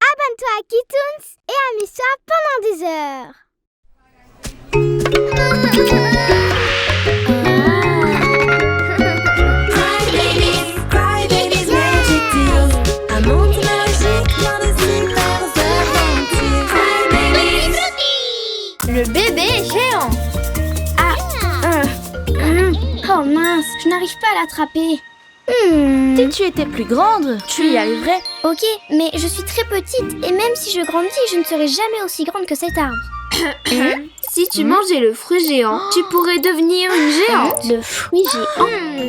Abonne-toi à Kitoons et amuse-toi pendant des heures. Cry babies, magic deals. Un monde magique, plein de super aventures. Cry babies. Le bébé géant. Oh mince, je n'arrive pas à l'attraper. Si tu étais plus grande, tu y arriverais. Ok, mais je suis très petite et même si je grandis, je ne serai jamais aussi grande que cet arbre. Si tu mangeais le fruit géant, tu pourrais devenir une géante. Le fruit géant.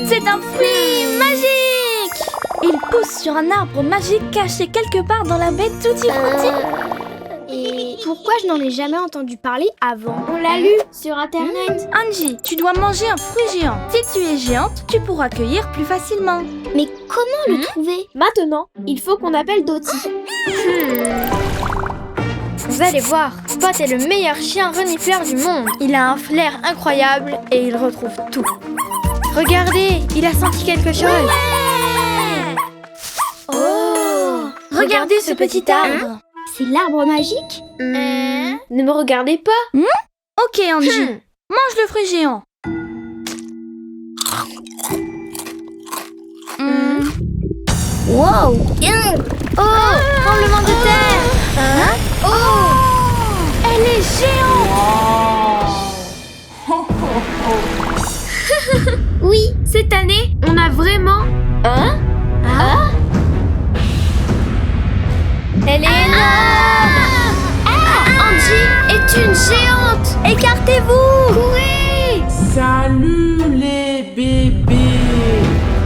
C'est un fruit magique. Il pousse sur un arbre magique caché quelque part dans la baie Tutti Frutti. Et pourquoi je n'en ai jamais entendu parler avant? On l'a lu sur internet. Angie, tu dois manger un fruit géant. Si tu es géante, tu pourras cueillir plus facilement. Mais comment le trouver? Maintenant, il faut qu'on appelle Dottie. Vous allez voir, Spot est le meilleur chien renifleur du monde. Il a un flair incroyable et il retrouve tout. Regardez, il a senti quelque chose. Oh! Regardez ce petit arbre. C'est l'arbre magique? Ne me regardez pas. Ok Angie, mange le fruit géant. Wow! Oh, tremblement de terre. Oh, elle est géante. Oui! Cette année, on a vraiment... Elle est énorme. Angie est une géante. Écartez-vous. Courez. Salut les bébés.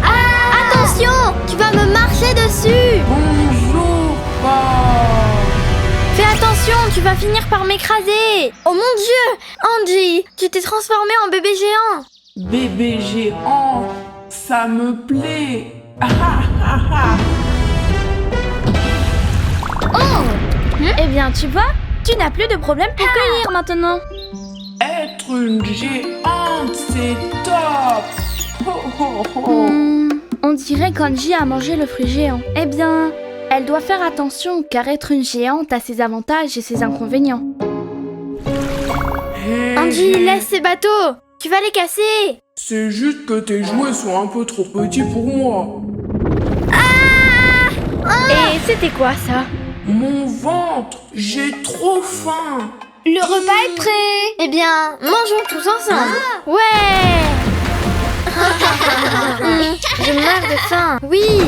Attention, tu vas me marcher dessus. Bonjour Bob. Fais attention, tu vas finir par m'écraser. Oh mon Dieu, Angie, tu t'es transformée en bébé géant. Bébé géant, ça me plaît. Ah, ah, ah. Eh bien, tu vois, tu n'as plus de problème pour cueillir maintenant. Être une géante, c'est top. Ho, ho, ho. On dirait qu'Angie a mangé le fruit géant. Eh bien, elle doit faire attention car être une géante a ses avantages et ses inconvénients. Hey, Angie, laisse ces bateaux. Tu vas les casser. c'est juste que tes jouets sont un peu trop petits pour moi. Et c'était quoi ça? Mon ventre, j'ai trop faim. Le repas est prêt. Eh bien, mangeons tous ensemble. Ouais. Je meurs de faim. Oui.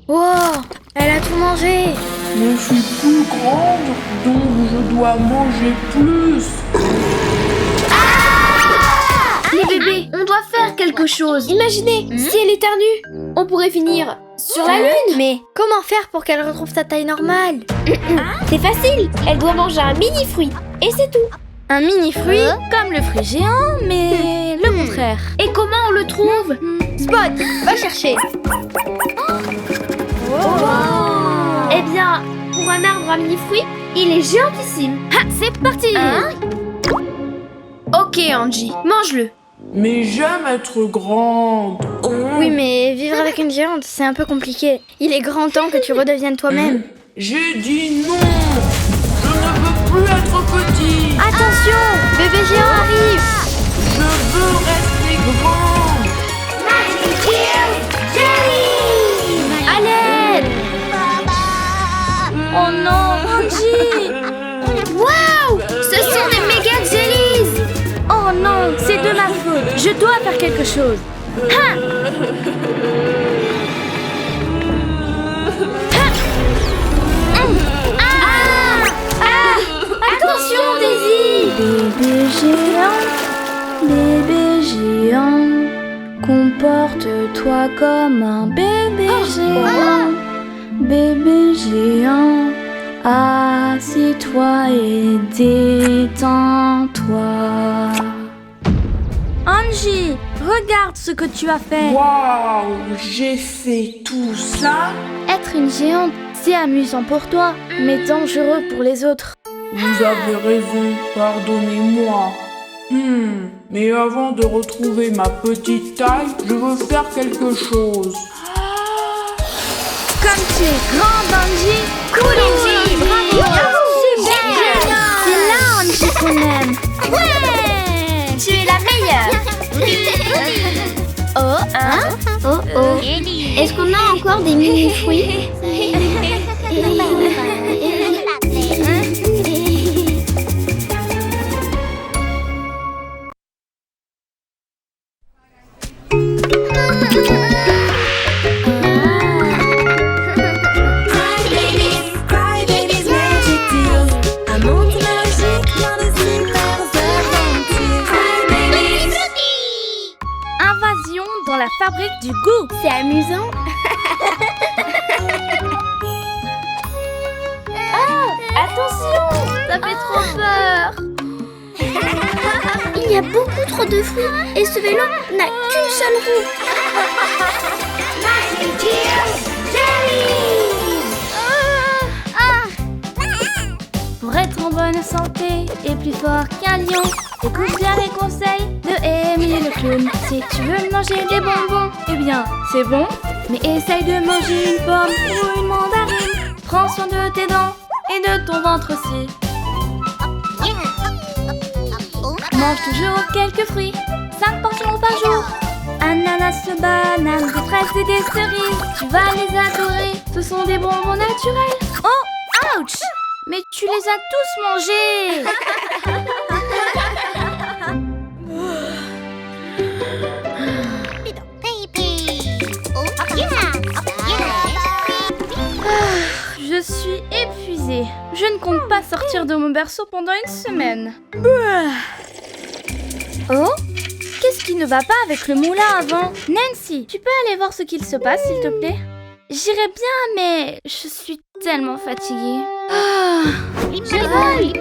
Wow, elle a tout mangé. Je suis plus grande, donc je dois manger plus. Les bébés, on doit faire quelque chose. Imaginez, si elle éternue, on pourrait finir sur la lune. Mais comment faire pour qu'elle retrouve sa taille normale? C'est facile, elle doit manger un mini fruit. Et c'est tout. Un mini fruit comme le fruit géant, mais le contraire. Et comment on le trouve? Spot, va chercher. Eh bien, pour un arbre à mini fruit, il est géantissime. C'est parti. Ok Angie, mange-le. Mais j'aime être grande. Oui, mais vivre avec une géante, c'est un peu compliqué. Il est grand temps que tu redeviennes toi-même. J'ai dit non. Je ne veux plus être petit. Attention, bébé géant arrive. Je veux rester grande. À l'aide. Oh non, Angie. Waouh, ce sont des méga jellies. Oh non, c'est de ma faute. Je dois faire quelque chose. Attention Daisy. Bébé géant, comporte-toi comme un bébé géant. Bébé géant, assis-toi et détends-toi. Angie, regarde ce que tu as fait. Waouh, j'ai fait tout ça. Être une géante, c'est amusant pour toi, mais dangereux pour les autres. Vous avez raison, pardonnez-moi. Mais avant de retrouver ma petite taille, je veux faire quelque chose. Comme Comme tu es grande, Angie. Cool, Angie. Bravo. Super. C'est là, Angie, qu'on aime. Ouais. Tu es la meilleure. Oh, hein? Oh oh. Est-ce qu'on a encore des mini-fruits? Cry Babies Magic Deals. Un monde magique plein de super aventures. Cry Babies. Invasion dans la fabrique du goût. C'est amusant. Attention, ça fait trop peur. Il y a beaucoup trop de fruits et ce vélo n'a qu'une seule roue. Pour être en bonne santé et plus fort qu'un lion, écoute bien les conseils de Émile le clown. Si tu veux manger des bonbons, eh bien c'est bon, mais essaye de manger une pomme ou une mandarine. Prends soin de tes dents et de ton ventre aussi. Mange toujours quelques fruits, 5 portions par jour. Ananas, bananes, des fraises et des cerises. Tu vas les adorer, ce sont des bonbons naturels. Oh, ouch! Mais tu les as tous mangés! Je suis épuisée. Je ne compte pas sortir de mon berceau pendant une semaine. Oh? Qu'est-ce qui ne va pas avec le moulin avant? Nancy, tu peux aller voir ce qu'il se passe, s'il te plaît? J'irai bien, mais je suis tellement fatiguée. Je vole.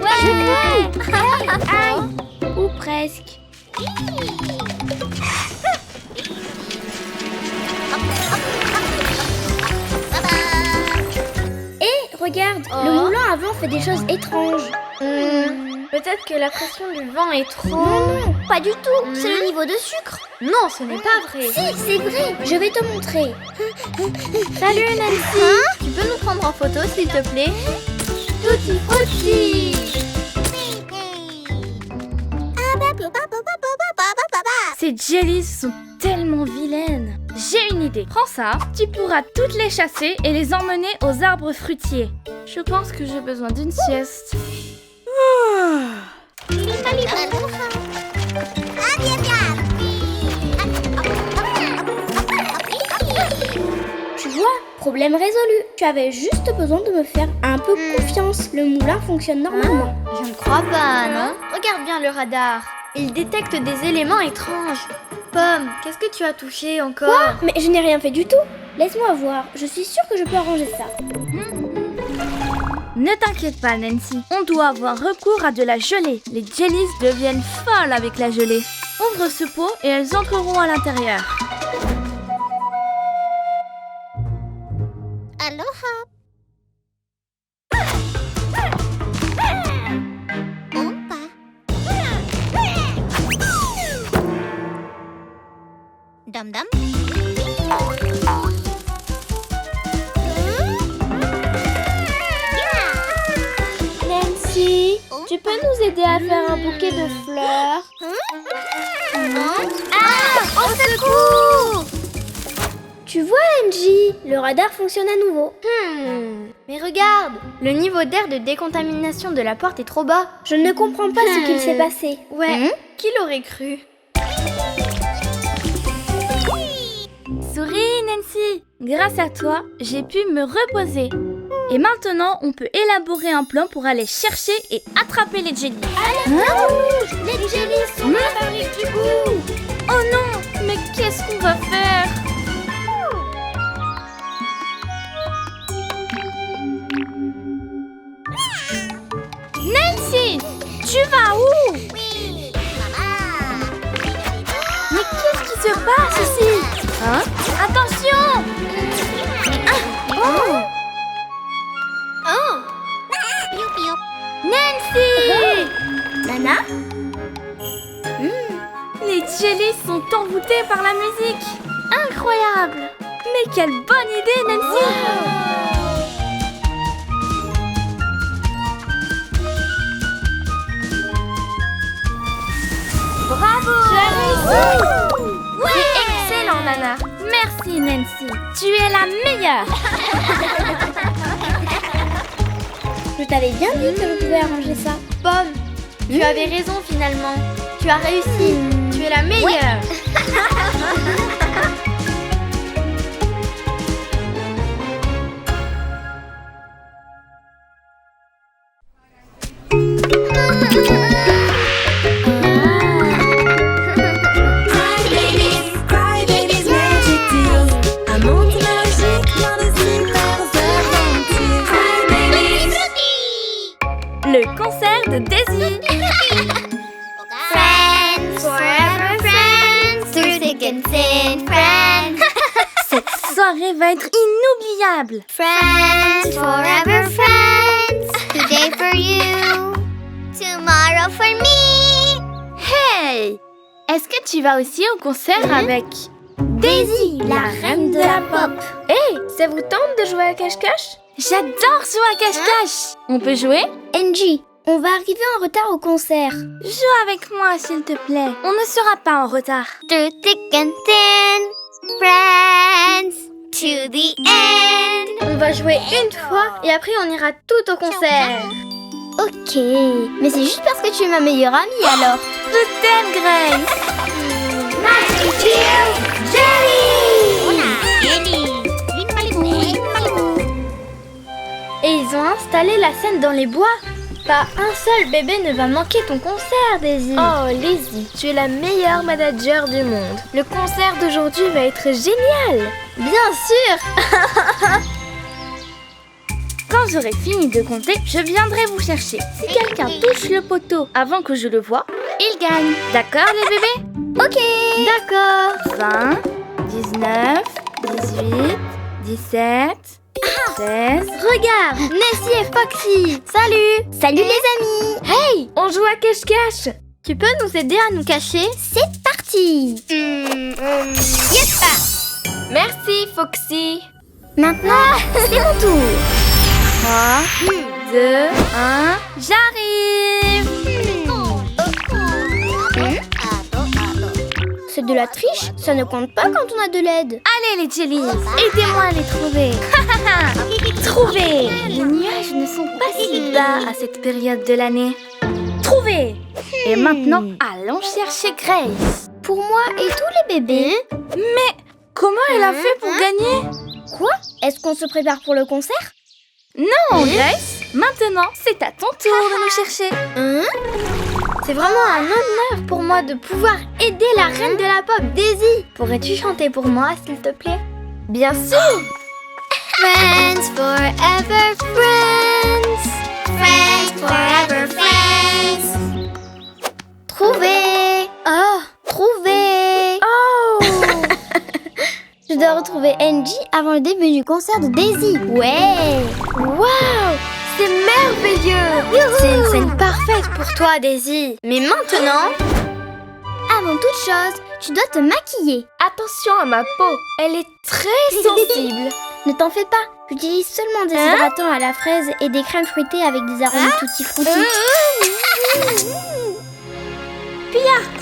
Aïe. Ou presque. Regarde, le moulin avant fait des choses étranges. Peut-être que la pression du vent est trop... Non, pas du tout. C'est le niveau de sucre. Non, ce n'est pas vrai. Si, c'est vrai. Je vais te montrer. Salut Nancy. Tu peux nous prendre en photo, s'il te plaît? Tutti frutti. Ces jellies sont tellement vilaines. J'ai une idée. Prends ça, tu pourras toutes les chasser et les emmener aux arbres fruitiers. Je pense que j'ai besoin d'une sieste. Tu vois, problème résolu. Tu avais juste besoin de me faire un peu confiance. Le moulin fonctionne normalement. Je ne crois pas, non? Regarde bien le radar. Il détecte des éléments étranges. Pomme, qu'est-ce que tu as touché encore? Quoi? Mais je n'ai rien fait du tout. Laisse-moi voir. Je suis sûre que je peux arranger ça. Ne t'inquiète pas, Nancy. On doit avoir recours à de la gelée. Les jellies deviennent folles avec la gelée. Ouvre ce pot et elles entreront à l'intérieur. Dum dum. Nancy, tu peux nous aider à faire un bouquet de fleurs? Au secours! Tu vois, Angie, le radar fonctionne à nouveau. Mais regarde, le niveau d'air de décontamination de la porte est trop bas. Je ne comprends pas ce qu'il s'est passé. Ouais, qui l'aurait cru? Souris, Nancy! Grâce à toi, j'ai pu me reposer. Et maintenant, on peut élaborer un plan pour aller chercher et attraper les jellies. Les jellies sont la fabrique du goût. Oh non! Mais qu'est-ce qu'on va faire? Nancy! Tu vas où? Oui, maman. Mais qu'est-ce qui se passe ici? Hein? Attention! Piou piou. Nancy! Nana? Les jellies sont envoûtés par la musique. Incroyable! Mais quelle bonne idée, Nancy! tu es la meilleure. Je t'avais bien dit que je pouvais arranger ça. Pomme, tu avais raison finalement. Tu as réussi. Tu es la meilleure. Cry Babies Magic Deals. Un monde magique plein de super aventures. Cry Babies. Le concert de Daisy. Friends, forever friends, through thick and thin. Friends, Cette soirée va être inoubliable. friends, forever friends. Today for you, tomorrow for me. Hey, est-ce que tu vas aussi au concert avec Daisy, la reine de la pop? Hey, ça vous tente de jouer à cache-cache? J'adore jouer à cache-cache. On peut jouer? Angie, on va arriver en retard au concert. Joue avec moi, s'il te plaît. On ne sera pas en retard. Through thick and thin. Friends, to the end. On va jouer une fois et après on ira tout au concert. Ok, mais c'est juste parce que tu es ma meilleure amie alors. Je t'aime, Grace. Et ils ont installé la scène dans les bois. Pas un seul bébé ne va manquer ton concert, Daisy. Oh, Lizzie, tu es la meilleure manager du monde. Le concert d'aujourd'hui va être génial. Bien sûr. Quand j'aurai fini de compter, je viendrai vous chercher. Si quelqu'un touche le poteau avant que je le voie, il gagne. D'accord, les bébés? Ok. D'accord. 20, 19, 18, 17, 16... Regarde, Nessie et Foxy. Salut. Salut les amis. Hey, on joue à cache-cache. Tu peux nous aider à nous cacher? C'est parti. Merci, Foxy. Maintenant, c'est mon tour. 3, 2, 1, j'arrive! C'est de la triche, ça ne compte pas quand on a de l'aide. Allez les jellies, aidez-moi à les trouver. Trouver! Les nuages ne sont pas si bas à cette période de l'année. Trouver! Et maintenant, allons chercher Grace. Pour moi et tous les bébés. Mais comment elle a fait pour gagner? Quoi? Est-ce qu'on se prépare pour le concert? Non, Grace! Maintenant, c'est à ton tour de nous chercher. C'est vraiment un honneur pour moi de pouvoir aider la reine de la pop, Daisy. Pourrais-tu chanter pour moi, s'il te plaît? Bien sûr. Friends, forever friends. Friends, forever friends. Trouver. Oh, trouver. Oh. Je dois retrouver Angie avant le début du concert de Daisy. Ouais. Waouh, c'est merveilleux. C'est une scène parfaite pour toi, Daisy. Mais maintenant, Avant toute chose, tu dois te maquiller. attention à ma peau. Elle est très sensible. Ne t'en fais pas. J'utilise seulement des hydratants à la fraise et des crèmes fruitées avec des arômes tutti frutti.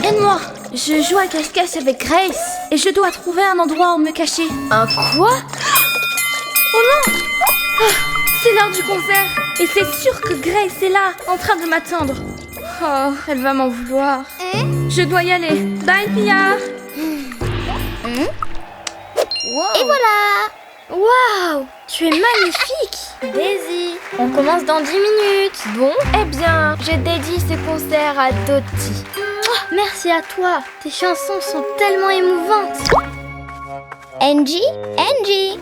Aide-moi! Je joue à cache-cache avec Grace et je dois trouver un endroit où me cacher. Un quoi? Oh non! Ah, c'est l'heure du concert et c'est sûr que Grace est là, en train de m'attendre. Oh, elle va m'en vouloir. Je dois y aller. Bye, Pia! Et voilà. Waouh, tu es magnifique, Daisy. On commence dans 10 minutes. Bon, eh bien, je dédie ce concert à Dottie. Merci à toi. Tes chansons sont tellement émouvantes. Angie, Angie.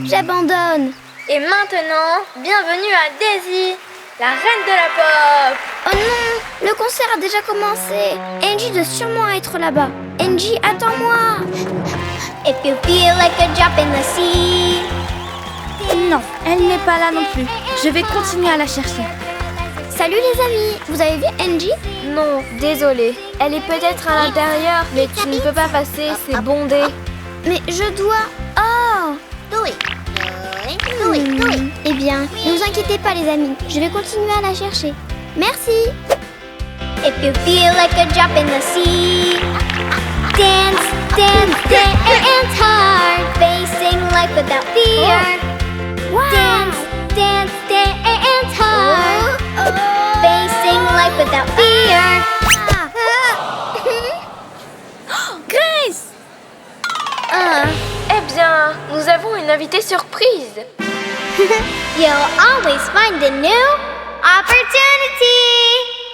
J'abandonne. Et maintenant, bienvenue à Daisy, la reine de la pop. Oh non, le concert a déjà commencé. Angie doit sûrement être là-bas. Angie, attends-moi. If you feel like a drop in the sea. Non, elle n'est pas là non plus. Je vais continuer à la chercher. Salut les amis. Vous avez vu Angie? Non, désolée. Elle est peut-être à l'intérieur, mais tu ne peux pas passer, c'est bondé. Mais je dois... Oh. Do it. Do it. Do it. Eh bien, ne vous inquiétez pas les amis. Je vais continuer à la chercher. Merci. If you feel like a drop in the sea. Dance, Dance, dance hard, facing life without fear. Dance, dance, dance hard, facing life without fear. Grace! Eh bien, nous avons une invitée surprise. You'll always find a new opportunity.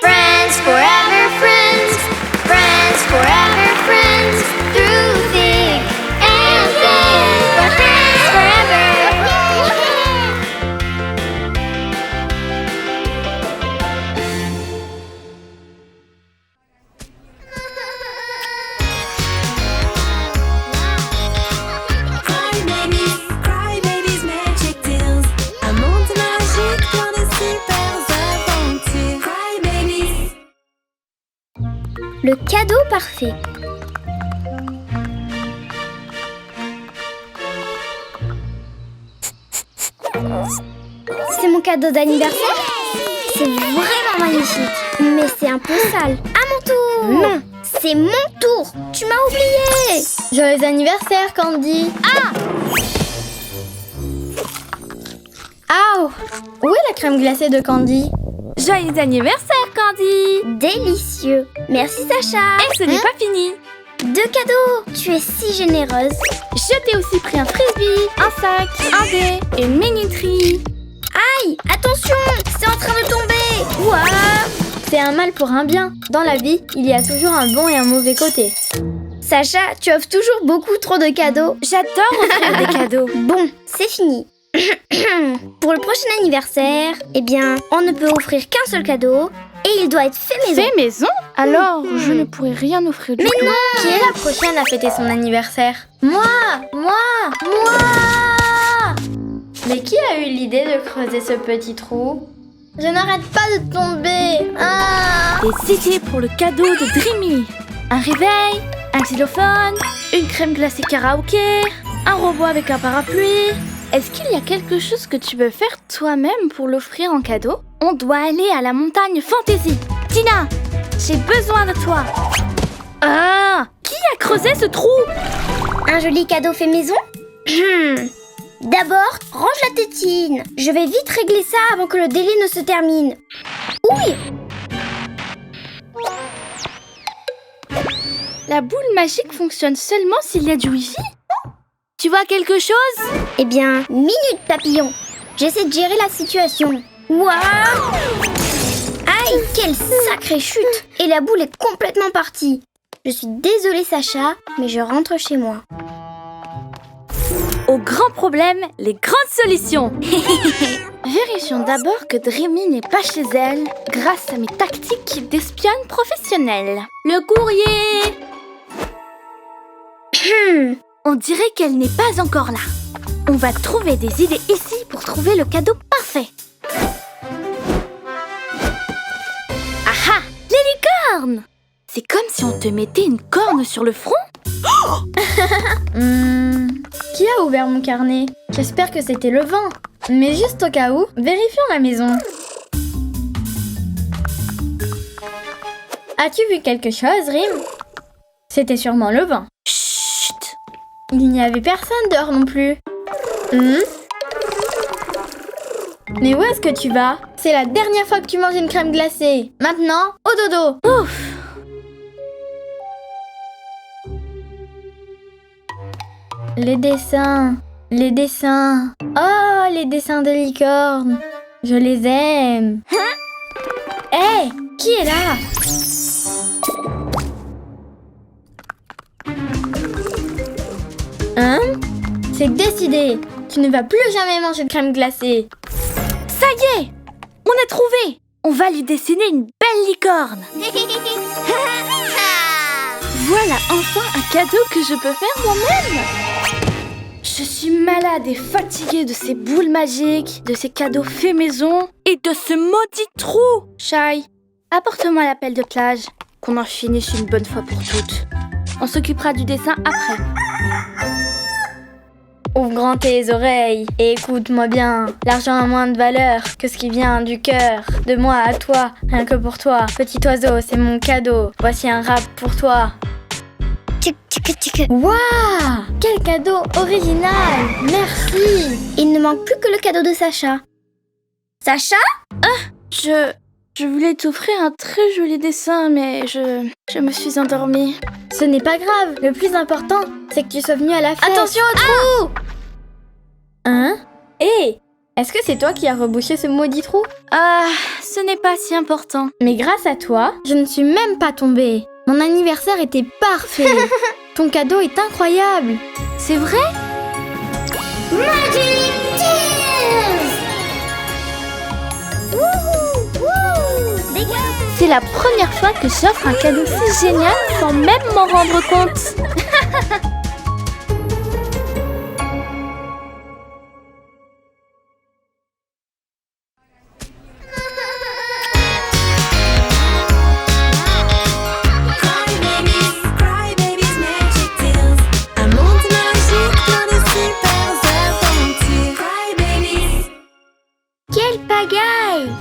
Friends forever, friends. Friends forever, friends. Through thick and thin. We're friends forever. Cry babies, magic tales. Un monde magique plein de super aventures. Cry babies. Le cadeau parfait. C'est mon cadeau d'anniversaire? C'est vraiment magnifique. Mais c'est un peu sale. À mon tour! Non, c'est mon tour. Tu m'as oublié. Joyeux anniversaire, Candy. Ah! Où est la crème glacée de Candy? Joyeux anniversaire, Candy! Délicieux. Merci Sacha. Et ce n'est pas fini. 2 cadeaux. Tu es si généreuse. Je t'ai aussi pris un frisbee, un sac, un dé et une minuterie. Aïe, attention, c'est en train de tomber. Ouah. C'est un mal pour un bien. Dans la vie, il y a toujours un bon et un mauvais côté. Sacha, tu offres toujours beaucoup trop de cadeaux. J'adore offrir des cadeaux. Bon, c'est fini. Pour le prochain anniversaire, eh bien, on ne peut offrir qu'un seul cadeau et il doit être fait maison. Fait maison? Alors, je ne pourrais rien offrir du tout. Mais non. Qui est la prochaine à fêter son anniversaire? Moi! Mais qui a eu l'idée de creuser ce petit trou? Je n'arrête pas de tomber. Des idées pour le cadeau de Dreamy. Un réveil, un xylophone, une crème glacée karaoké, un robot avec un parapluie. Est-ce qu'il y a quelque chose que tu veux faire toi-même pour l'offrir en cadeau? On doit aller à la montagne Fantasy. Tina, j'ai besoin de toi. Ah! Qui a creusé ce trou? Un joli cadeau fait maison. D'abord, range la tétine. Je vais vite régler ça avant que le délai ne se termine. Oui. La boule magique fonctionne seulement s'il y a du wifi? Tu vois quelque chose? Eh bien, minute papillon. J'essaie de gérer la situation. Waouh! Aïe, quelle sacrée chute! Et la boule est complètement partie. Je suis désolée Sacha, mais je rentre chez moi. Aux grands problèmes, les grandes solutions. Vérifions d'abord que Dreamy n'est pas chez elle grâce à mes tactiques d'espionne professionnelle. Le courrier! On dirait qu'elle n'est pas encore là. On va trouver des idées ici pour trouver le cadeau parfait. Ah! Les licornes! C'est comme si on te mettait une corne sur le front. Qui a ouvert mon carnet? J'espère que c'était le vent. Mais juste au cas où, vérifions la maison. As-tu vu quelque chose, Rim? C'était sûrement le vent. Chut! Il n'y avait personne dehors non plus. Mais où est-ce que tu vas? C'est la dernière fois que tu manges une crème glacée. Maintenant, au dodo. Ouf! Les dessins. Oh, les dessins de licorne. Je les aime. Hé, qui est là? Hein? C'est décidé. Tu ne vas plus jamais manger de crème glacée. Ça y est! On a trouvé! On va lui dessiner une belle licorne. Voilà enfin un cadeau que je peux faire moi-même. Je suis malade et fatiguée de ces boules magiques, de ces cadeaux faits maison et de ce maudit trou. Shai, apporte-moi la pelle de plage, qu'on en finisse une bonne fois pour toutes. On s'occupera du dessin après. Ouvre grand tes oreilles et écoute-moi bien. L'argent a moins de valeur que ce qui vient du cœur. De moi à toi, rien que pour toi. Petit oiseau, c'est mon cadeau. Voici un rap pour toi. Tchic, tchic, Waouh! Quel cadeau original! Merci! Il ne manque plus que le cadeau de Sacha. Sacha? Je voulais t'offrir un très joli dessin, mais je me suis endormie. Ce n'est pas grave, le plus important, c'est que tu sois venu à la fête. Attention au trou! Hein? Hé! Est-ce que c'est toi qui as rebouché ce maudit trou? Ah, ce n'est pas si important. Mais grâce à toi, je ne suis même pas tombée. Mon anniversaire était parfait. Ton cadeau est incroyable. C'est vrai? Magic Tears! Wouhou! Wouh! Dégage! C'est la première fois que j'offre un cadeau si génial sans même m'en rendre compte. Cry babies, magic tales. Un monde magique plein de super aventures. Cry babies. Quelle pagaille!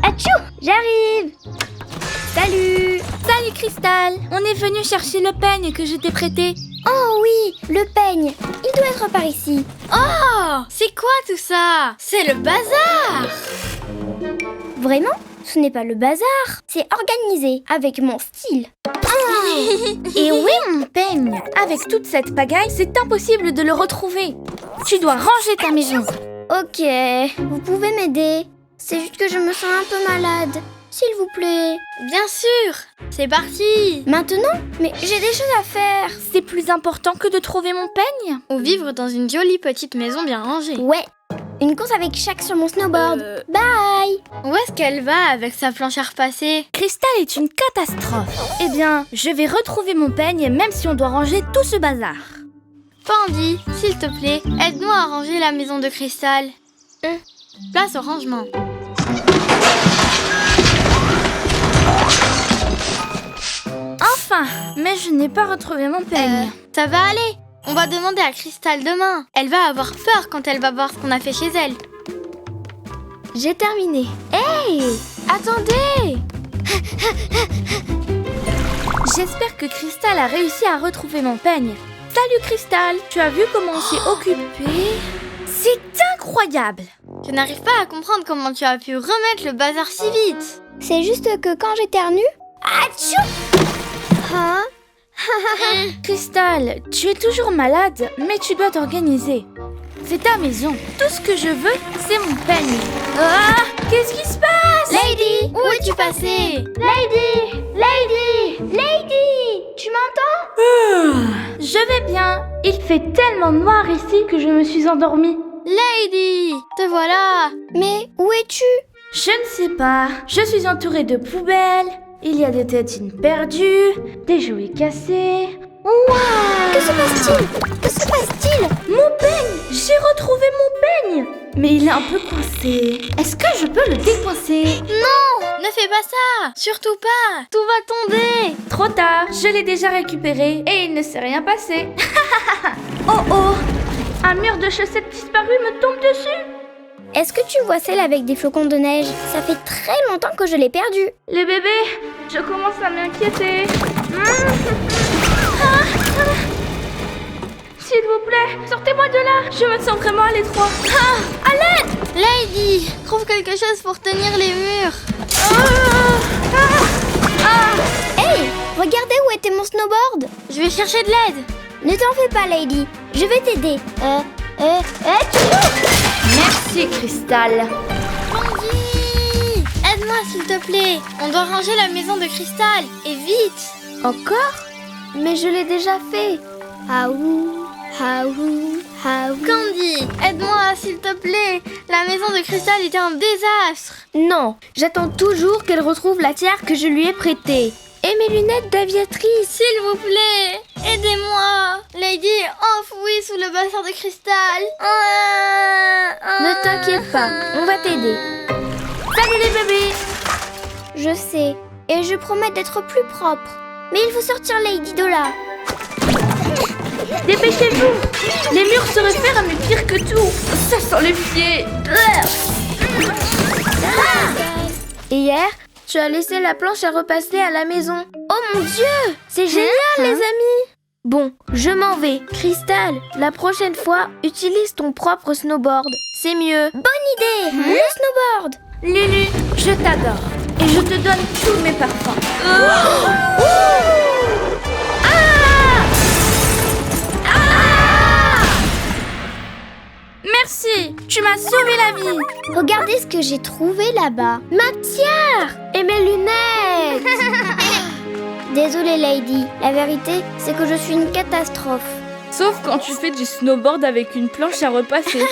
Atchou! J'arrive! Salut! Salut Cristal, on est venu chercher le peigne que je t'ai prêté. Oh oui, le peigne. Il doit être par ici. Oh! C'est quoi tout ça? C'est le bazar! Vraiment? Ce n'est pas le bazar. C'est organisé avec mon style. Et où est mon peigne? Avec toute cette pagaille, c'est impossible de le retrouver. Tu dois ranger ta maison. Ok, vous pouvez m'aider. C'est juste que je me sens un peu malade. S'il vous plaît. Bien sûr! C'est parti! Maintenant? Mais j'ai des choses à faire. C'est plus important que de trouver mon peigne? Ou vivre dans une jolie petite maison bien rangée. Ouais. Une course avec Shaq sur mon snowboard. Bye! Où est-ce qu'elle va avec sa planche à repasser? Cristal est une catastrophe. Eh bien, je vais retrouver mon peigne même si on doit ranger tout ce bazar. Pandy, s'il te plaît, aide-moi à ranger la maison de Cristal. Place au rangement. Enfin, mais je n'ai pas retrouvé mon peigne. Ça va aller. On va demander à Cristal demain. Elle va avoir peur quand elle va voir ce qu'on a fait chez elle. J'ai terminé. Hey! Attendez! J'espère que Cristal a réussi à retrouver mon peigne. Salut Cristal, tu as vu comment on s'est occupé? C'est incroyable! Je n'arrive pas à comprendre comment tu as pu remettre le bazar si vite. C'est juste que quand j'éternue... Atchou! Hein? Cristal, tu es toujours malade, mais tu dois t'organiser. C'est ta maison. Tout ce que je veux, c'est mon peigne. Ah! Qu'est-ce qui se passe? Lady, où es-tu passée? Lady! Lady! Lady! Tu m'entends? Je vais bien. Il fait tellement noir ici que je me suis endormie. Lady, te voilà. Mais où es-tu? Je ne sais pas. Je suis entourée de poubelles. Il y a des tétines perdues, des jouets cassés. Waouh! Que se passe-t-il? Que se passe-t-il? Mon peigne! J'ai retrouvé mon peigne! Mais il est un peu coincé. Est-ce que je peux le décoincer? Non, ne fais pas ça. Surtout pas. Tout va tomber. Trop tard, je l'ai déjà récupéré et il ne s'est rien passé. Oh oh! Un mur de chaussettes disparu me tombe dessus. Est-ce que tu vois celle avec des flocons de neige? Ça fait très longtemps que je l'ai perdue. Les bébés, je commence à m'inquiéter. S'il vous plaît, sortez-moi de là. Je me sens vraiment à l'étroit. À l'aide! Lady, trouve quelque chose pour tenir les murs. Hey! Regardez où était mon snowboard! Je vais chercher de l'aide. Ne t'en fais pas, Lady. Je vais t'aider. Merci, Cristal. Pandy, aide-moi s'il te plaît. On doit ranger la maison de Cristal. Et vite. Encore? Mais je l'ai déjà fait. Haou, haou, haou. Candy, aide-moi s'il te plaît. La maison de Cristal était un désastre. Non, j'attends toujours qu'elle retrouve la tiare que je lui ai prêtée. Et mes lunettes d'aviatrice. S'il vous plaît, aidez-moi. Lady est enfouie sous le bazar de Cristal. Ne t'inquiète pas, on va t'aider. Salut les bébés! Je sais, et je promets d'être plus propre. Mais il faut sortir Lady de là. Dépêchez-vous! Les murs se réfèrent à mais pire que tout. Ça sent les pieds. Hier, tu as laissé la planche à repasser à la maison. Oh mon Dieu, c'est génial les amis. Bon, je m'en vais. Cristal, la prochaine fois, utilise ton propre snowboard. C'est mieux. Bonne idée. Le snowboard. Lulu, je t'adore. Et je te donne tous mes parfums. Merci, tu m'as sauvé la vie. Regardez ce que j'ai trouvé là-bas. Ma tiare Et mes lunettes. Désolée Lady, la vérité, c'est que je suis une catastrophe. Sauf quand tu fais du snowboard avec une planche à repasser.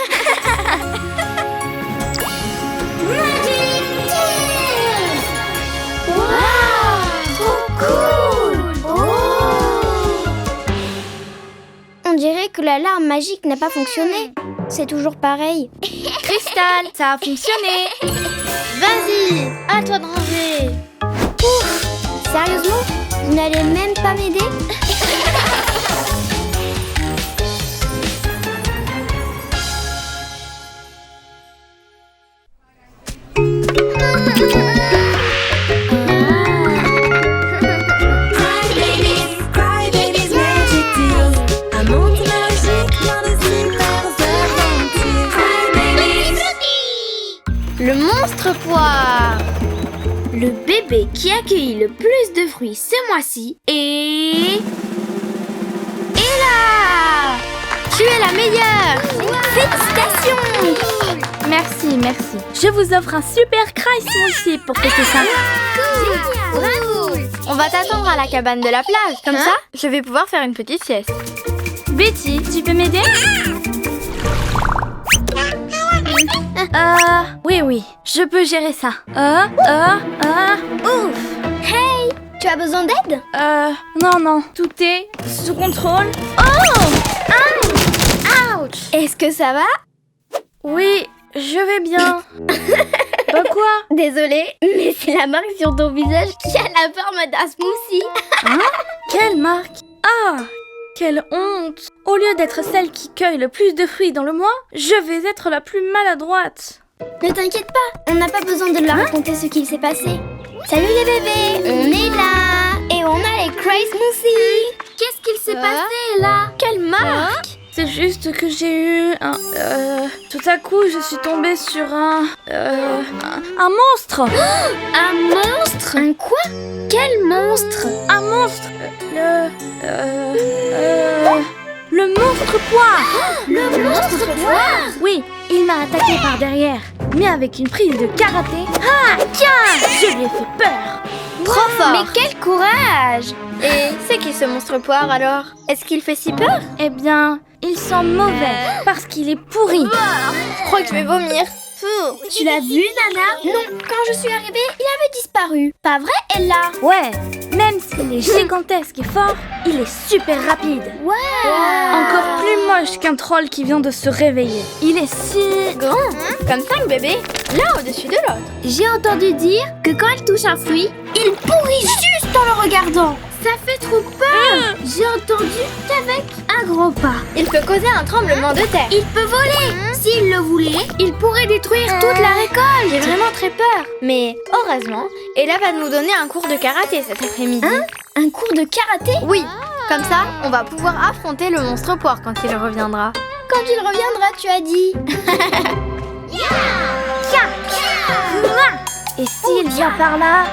On dirait que l'alarme magique n'a pas fonctionné. C'est toujours pareil. Cristal, ça a fonctionné. Vas-y, à toi de ranger. Sérieusement? Vous n'allez même pas m'aider? Cry Baby's Magic Deals. Un monde magique plein de super aventures. Cry Babies. Le monstre poire. Le bébé qui a accueilli le plus de fruits ce mois-ci est... Ella! Tu es la meilleure! Félicitations! Merci, merci. Je vous offre un super Cry Smoothie pour fêter ça. Bravo! On va t'attendre à la cabane de la plage. Comme ça, je vais pouvoir faire une petite sieste. Betty, tu peux m'aider? Oui, je peux gérer ça. Ouf! Hey! Tu as besoin d'aide? Non, tout est sous contrôle. Ouch! Est-ce que ça va? Oui, je vais bien. Bah quoi? Désolée, mais c'est la marque sur ton visage qui a la forme d'un smoothie. Quelle marque? Ah, quelle honte! Au lieu d'être celle qui cueille le plus de fruits dans le mois, je vais être la plus maladroite. Ne t'inquiète pas, on n'a pas besoin de leur raconter ce qu'il s'est passé. Salut les bébés, on est là et on a les Cry Smoothies. Qu'est-ce qu'il s'est passé là? Quelle marque? C'est juste que j'ai eu un... tout à coup, je suis tombée sur un monstre. Un monstre? Un quoi? Quel monstre? Un monstre. Le monstre poire. Le monstre poire? Oui, il m'a attaqué par derrière. Mais avec une prise de karaté, tiens, je lui ai fait peur. Trop fort! Mais quel courage! Et c'est qui ce monstre poire alors? Est-ce qu'il fait si peur? Eh bien, il sent mauvais parce qu'il est pourri. Je crois que je vais vomir. Tu l'as vu, Nana? Non, quand je suis arrivée, il avait disparu. Pas vrai, Ella? Ouais, même s'il est gigantesque et fort, il est super rapide. Encore plus moche qu'un troll qui vient de se réveiller. Il est si... Grand, comme 5 bébés, l'un au-dessus de l'autre. J'ai entendu dire que quand elle touche un fruit, il pourrit juste en le regardant. Ça fait trop peur. J'ai entendu qu'avec un gros pas. Il peut causer un tremblement de terre. Il peut voler. S'il le voulait, il pourrait détruire toute la récolte. J'ai vraiment très peur. Mais heureusement, Ella va nous donner un cours de karaté cet après-midi. Un cours de karaté? Oui, comme ça, on va pouvoir affronter le monstre poire quand il reviendra. Quand il reviendra, tu as dit. Et s'il vient par là...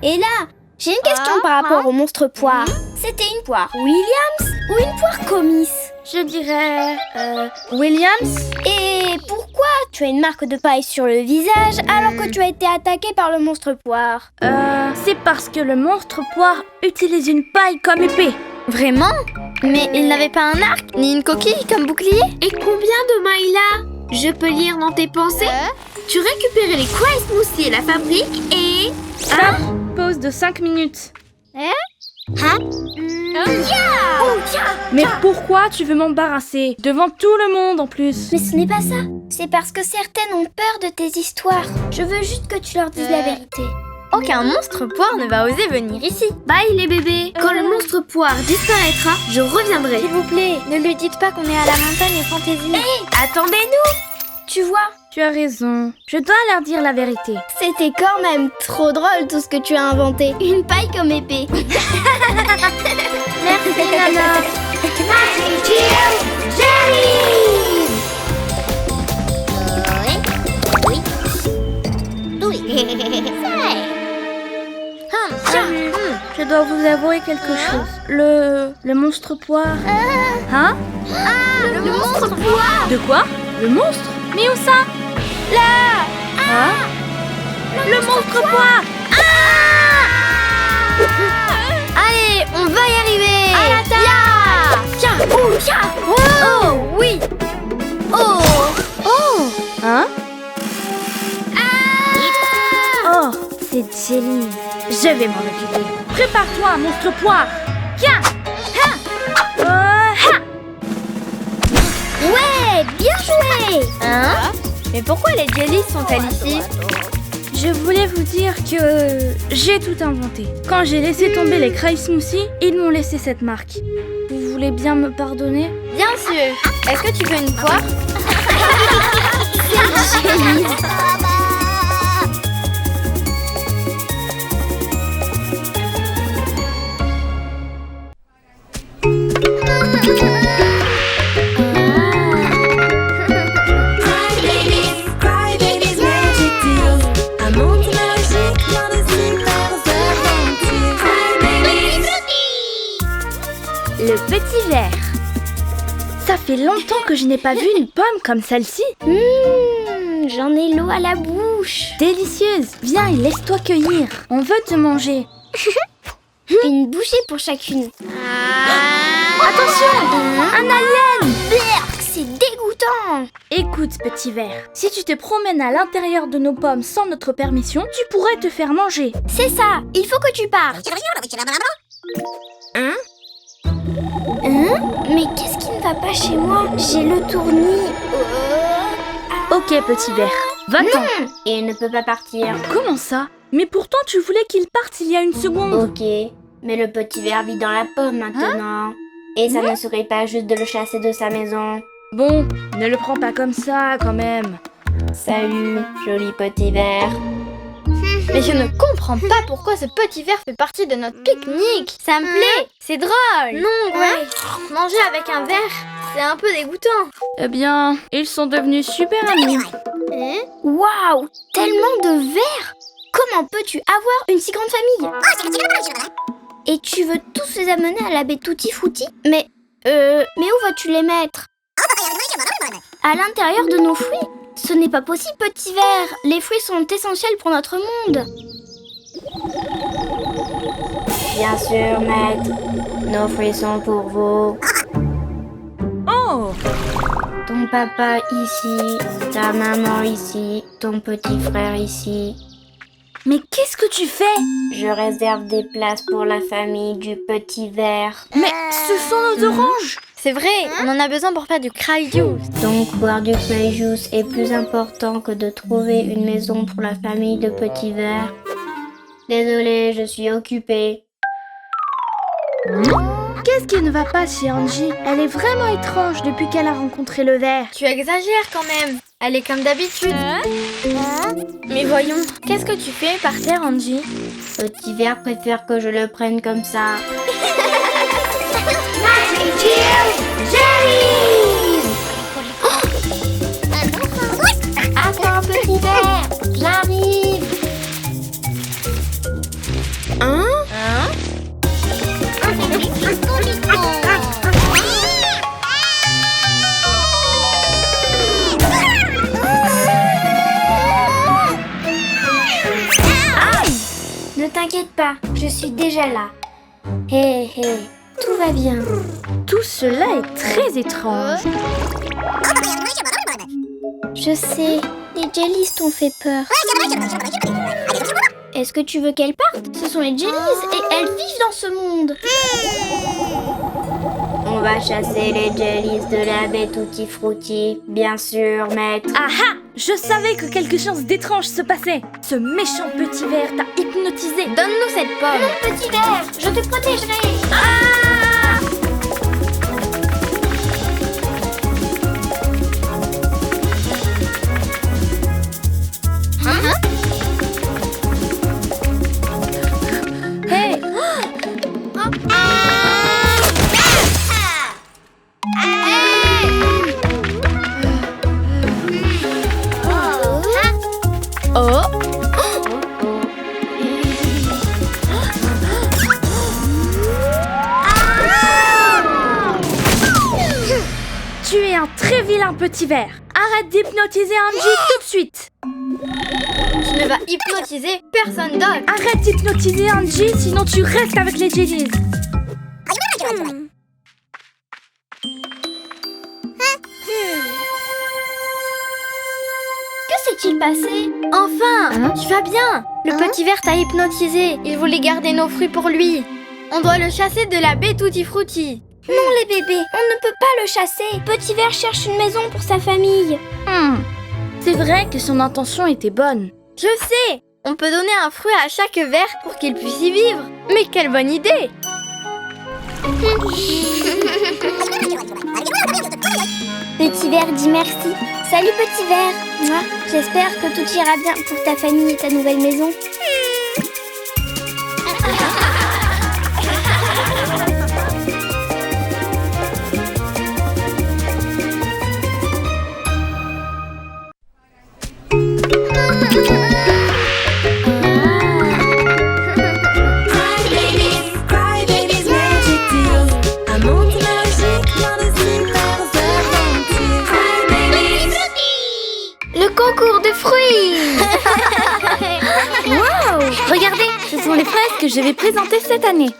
Et là, j'ai une question par rapport au monstre poire. C'était une poire Williams ou une poire Comice? Je dirais... Williams. Et pourquoi tu as une marque de paille sur le visage alors que tu as été attaqué par le monstre poire? C'est parce que le monstre poire utilise une paille comme épée. Vraiment? Mais il n'avait pas un arc, ni une coquille comme bouclier? Et combien de mailles il a? Je peux lire dans tes pensées? Tu récupérais les Cry Smoothies et la fabrique et... Pause de 5 minutes. Mais Mais pourquoi tu veux m'embarrasser? Devant tout le monde en plus. ce n'est pas ça. C'est parce que certaines ont peur de tes histoires. Je veux juste que tu leur dises la vérité. Aucun monstre poire ne va oser venir ici. Bye les bébés. Quand le monstre poire disparaîtra, je reviendrai. S'il vous plaît, ne lui dites pas qu'on est à la montagne et fantaisie. Attendez-nous. Tu vois, Tu as raison. Je dois leur dire la vérité. C'était quand même trop drôle tout ce que tu as inventé. Une paille comme épée. Merci, Nana. Magic Tears Jellies! Salut. Je dois vous avouer quelque chose. Le monstre poire. Hein? Le monstre poire. De quoi? Le monstre? Mais où ça? Là! Hein? Le monstre poire! Allez, on va y arriver. À l'attaque! Tiens, tiens. Oh, oui. Oh. Oh! Hein? Oh, c'est Jelly. Je vais m'en occuper. Prépare-toi, monstre poire. Tiens! Ouais, bien joué. Hein? Mais pourquoi les jellies sont-elles ici? Je voulais vous dire que j'ai tout inventé. Quand j'ai laissé tomber les Cry Smoothies, ils m'ont laissé cette marque. Vous voulez bien me pardonner? Bien sûr. Est-ce que tu veux une poire? Cry Babies Magic Deals. Un monde magique dans de super aventures. Cry Babies. Le petit verre. Ça fait longtemps que je n'ai pas vu une pomme comme celle-ci. J'en ai l'eau à la bouche. Délicieuse. Viens et laisse-toi cueillir. On veut te manger. Une bouchée pour chacune. Attention! Un alien! C'est dégoûtant. Écoute, petit verre, si tu te promènes à l'intérieur de nos pommes sans notre permission, tu pourrais te faire manger. C'est ça, il faut que tu partes. Hein? Mais qu'est-ce qui ne va pas chez moi? J'ai le tournis. Ok, petit verre, va-t'en. Il ne peut pas partir. Comment ça? Mais pourtant, tu voulais qu'il parte il y a une seconde. Ok, mais le petit ver vit dans la pomme maintenant. Et ça ne serait pas juste de le chasser de sa maison. Bon, ne le prends pas comme ça, quand même. Salut, joli petit ver. Mais je ne comprends pas pourquoi ce petit verre fait partie de notre pique-nique. Ça me plaît, c'est drôle. Non, ouais. Manger avec un verre, c'est un peu dégoûtant. Eh bien, ils sont devenus super amis. Waouh, tellement de vers. Comment peux-tu avoir une si grande famille? Et tu veux tous les amener à la baie Tutti Frutti? Mais où vas-tu les mettre? À l'intérieur de nos fruits? Ce n'est pas possible, petit ver. Les fruits sont essentiels pour notre monde. Bien sûr, maître. Nos fruits sont pour vous. Oh! Ton papa ici, ta maman ici, ton petit frère ici. Mais qu'est-ce que tu fais? Je réserve des places pour la famille du petit ver. Mais ce sont nos oranges! C'est vrai, on en a besoin pour faire du cry juice. Donc boire du play juice est plus important que de trouver une maison pour la famille de petits vers. Désolée, je suis occupée. Qu'est-ce qui ne va pas chez Angie? Elle est vraiment étrange depuis qu'elle a rencontré le ver. Tu exagères quand même. Elle est comme d'habitude. Mais voyons, qu'est-ce que tu fais par terre, Angie? Petit ver préfère que je le prenne comme ça. Magic Tears Jellies! Attends, petit ver, j'arrive. Ne t'inquiète pas, je suis déjà là. Hé hé, tout va bien. Tout cela est très étrange. Je sais, les jellies t'ont fait peur. Est-ce que tu veux qu'elles partent? Ce sont les jellies et elles vivent dans ce monde. On va chasser les jellies de la baie Tutti Frutti, bien sûr, maître. Ah ah! Je savais que quelque chose d'étrange se passait. Ce méchant petit ver t'a hypnotisé. Donne-nous cette pomme. Petit ver, je te protégerai. Tu es un très vilain petit ver. Arrête d'hypnotiser Angie tout de suite. Tu ne vas hypnotiser personne d'autre. Arrête d'hypnotiser Angie, sinon tu restes avec les jellies. Que s'est-il passé? Enfin, tu vas bien. Le petit ver t'a hypnotisé. Il voulait garder nos fruits pour lui. On doit le chasser de la baie Tutti Frutti. Non les bébés, on ne peut pas le chasser. Petit ver cherche une maison pour sa famille. C'est vrai que son intention était bonne. Je sais. On peut donner un fruit à chaque ver pour qu'il puisse y vivre. Mais quelle bonne idée. Petit ver dit merci. Salut petit ver. Moi, j'espère que tout ira bien pour ta famille et ta nouvelle maison. Cry Babies Magic Deals. Un monde magique dans de super aventures. Cry Babies. Le concours de fruits. Wow! Regardez, ce sont les fraises que je vais présenter cette année.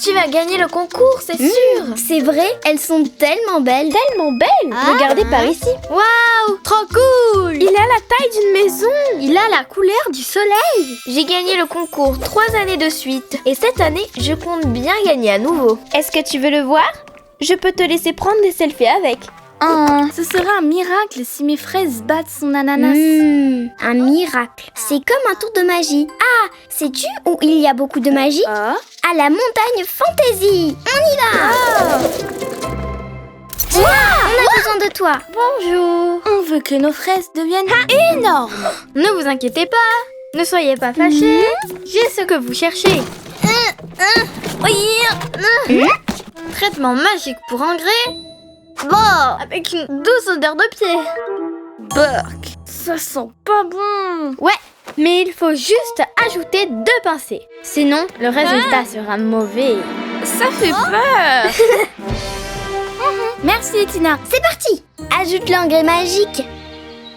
Tu vas gagner le concours, c'est sûr. C'est vrai, elles sont tellement belles. Tellement belle. Regardez par ici. Waouh, trop cool. Il a la taille d'une maison. Il a la couleur du soleil. J'ai gagné le concours 3 années de suite. Et cette année, je compte bien gagner à nouveau. Est-ce que tu veux le voir? Je peux te laisser prendre des selfies avec. Ce sera un miracle si mes fraises battent son ananas. Un miracle. C'est comme un tour de magie. Ah, sais-tu où il y a beaucoup de magie? Ah. À la montagne Fantasy. On y va. Tina, on a besoin de toi. Bonjour. On veut que nos fraises deviennent énormes. Ne vous inquiétez pas. Ne soyez pas fâchés. J'ai ce que vous cherchez. Traitement magique pour engrais. Bon, avec une douce odeur de pied. Burk, ça sent pas bon. Ouais, mais il faut juste ajouter 2 pincées. Sinon, le résultat sera mauvais. Ça fait peur. Merci Tina. C'est parti. Ajoute l'engrais magique.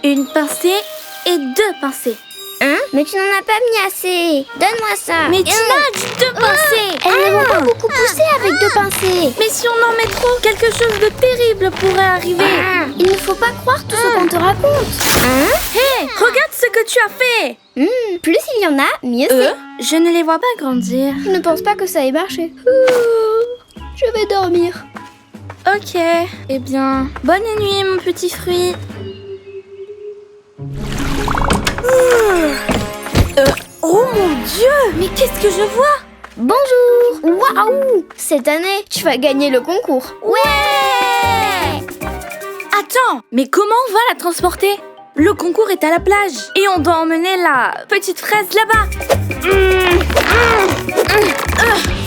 Une pincée et 2 pincées. Hein? Mais tu n'en as pas mis assez. Donne-moi ça. Mais Tina, dis 2 pincées. Elles ne vont pas beaucoup pousser avec 2 pincées. Mais si on en met trop, quelque chose de terrible pourrait arriver. Il ne faut pas croire tout ce qu'on te raconte. Hé, regarde ce que tu as fait. Plus il y en a, mieux c'est. Je ne les vois pas grandir. Je ne pense pas que ça ait marché. Je vais dormir. Ok, eh bien, bonne nuit mon petit fruit. Oh mon Dieu, mais qu'est-ce que je vois? Bonjour. Waouh. Cette année, tu vas gagner le concours. Ouais! Attends, mais comment on va la transporter? Le concours est à la plage et on doit emmener la petite fraise là-bas.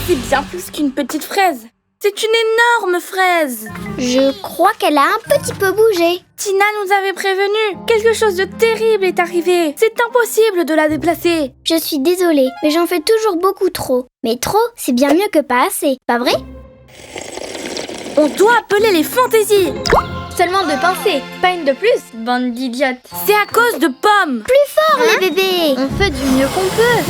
C'est bien plus qu'une petite fraise. C'est une énorme fraise. Je crois qu'elle a un petit peu bougé. Tina nous avait prévenu. Quelque chose de terrible est arrivé. C'est impossible de la déplacer. Je suis désolée, mais j'en fais toujours beaucoup trop. Mais trop, c'est bien mieux que pas assez, pas vrai? On doit appeler les fantaisies. Seulement 2 pincées, pas une de plus, bande d'idiotes. C'est à cause de Pomme. Plus fort, les bébés. On fait du mieux qu'on peut.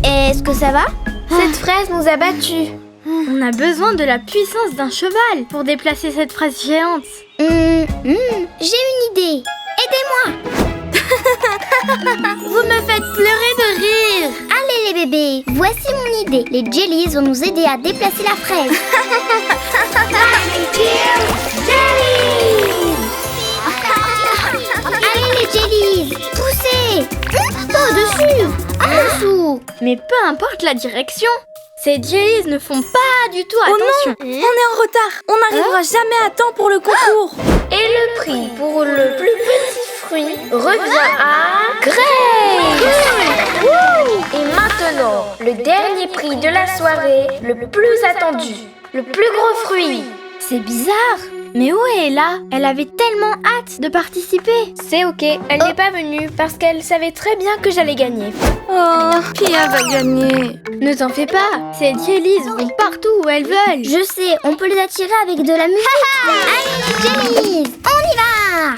Est-ce que ça va? Cette fraise nous a battus. On a besoin de la puissance d'un cheval pour déplacer cette fraise géante. J'ai une idée. Aidez-moi. Vous me faites pleurer de rire. Allez les bébés, voici mon idée. Les jellies vont nous aider à déplacer la fraise. Allez les jellies, poussez. Pas au-dessus, en dessous. Mais peu importe la direction, ces jellies ne font pas du tout attention. Oh non, on est en retard. On n'arrivera jamais à temps pour le concours. Et le prix pour le plus petit fruit revient à Grace. Et maintenant, le dernier prix de la soirée, le plus attendu, le plus gros fruit. C'est bizarre. Mais où est Ella? Elle avait tellement hâte de participer. C'est ok, elle n'est pas venue parce qu'elle savait très bien que j'allais gagner. Oh, Pia va gagner. Ne t'en fais pas, ces Jellies vont partout où elles veulent. Je sais, on peut les attirer avec de la musique. Allez, Jellies, on y va.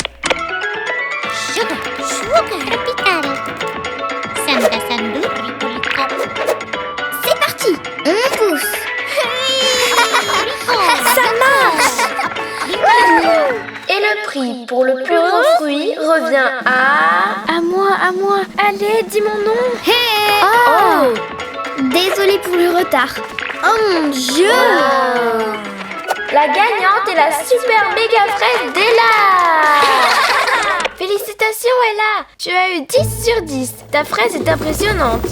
C'est parti, on pousse. Et le prix pour le plus grand fruit revient à moi. Allez, dis mon nom. Oh, désolée pour le retard. Oh mon Dieu. La gagnante est la super méga fraise d'Ella. Félicitations Ella, tu as eu 10 sur 10. Ta fraise est impressionnante.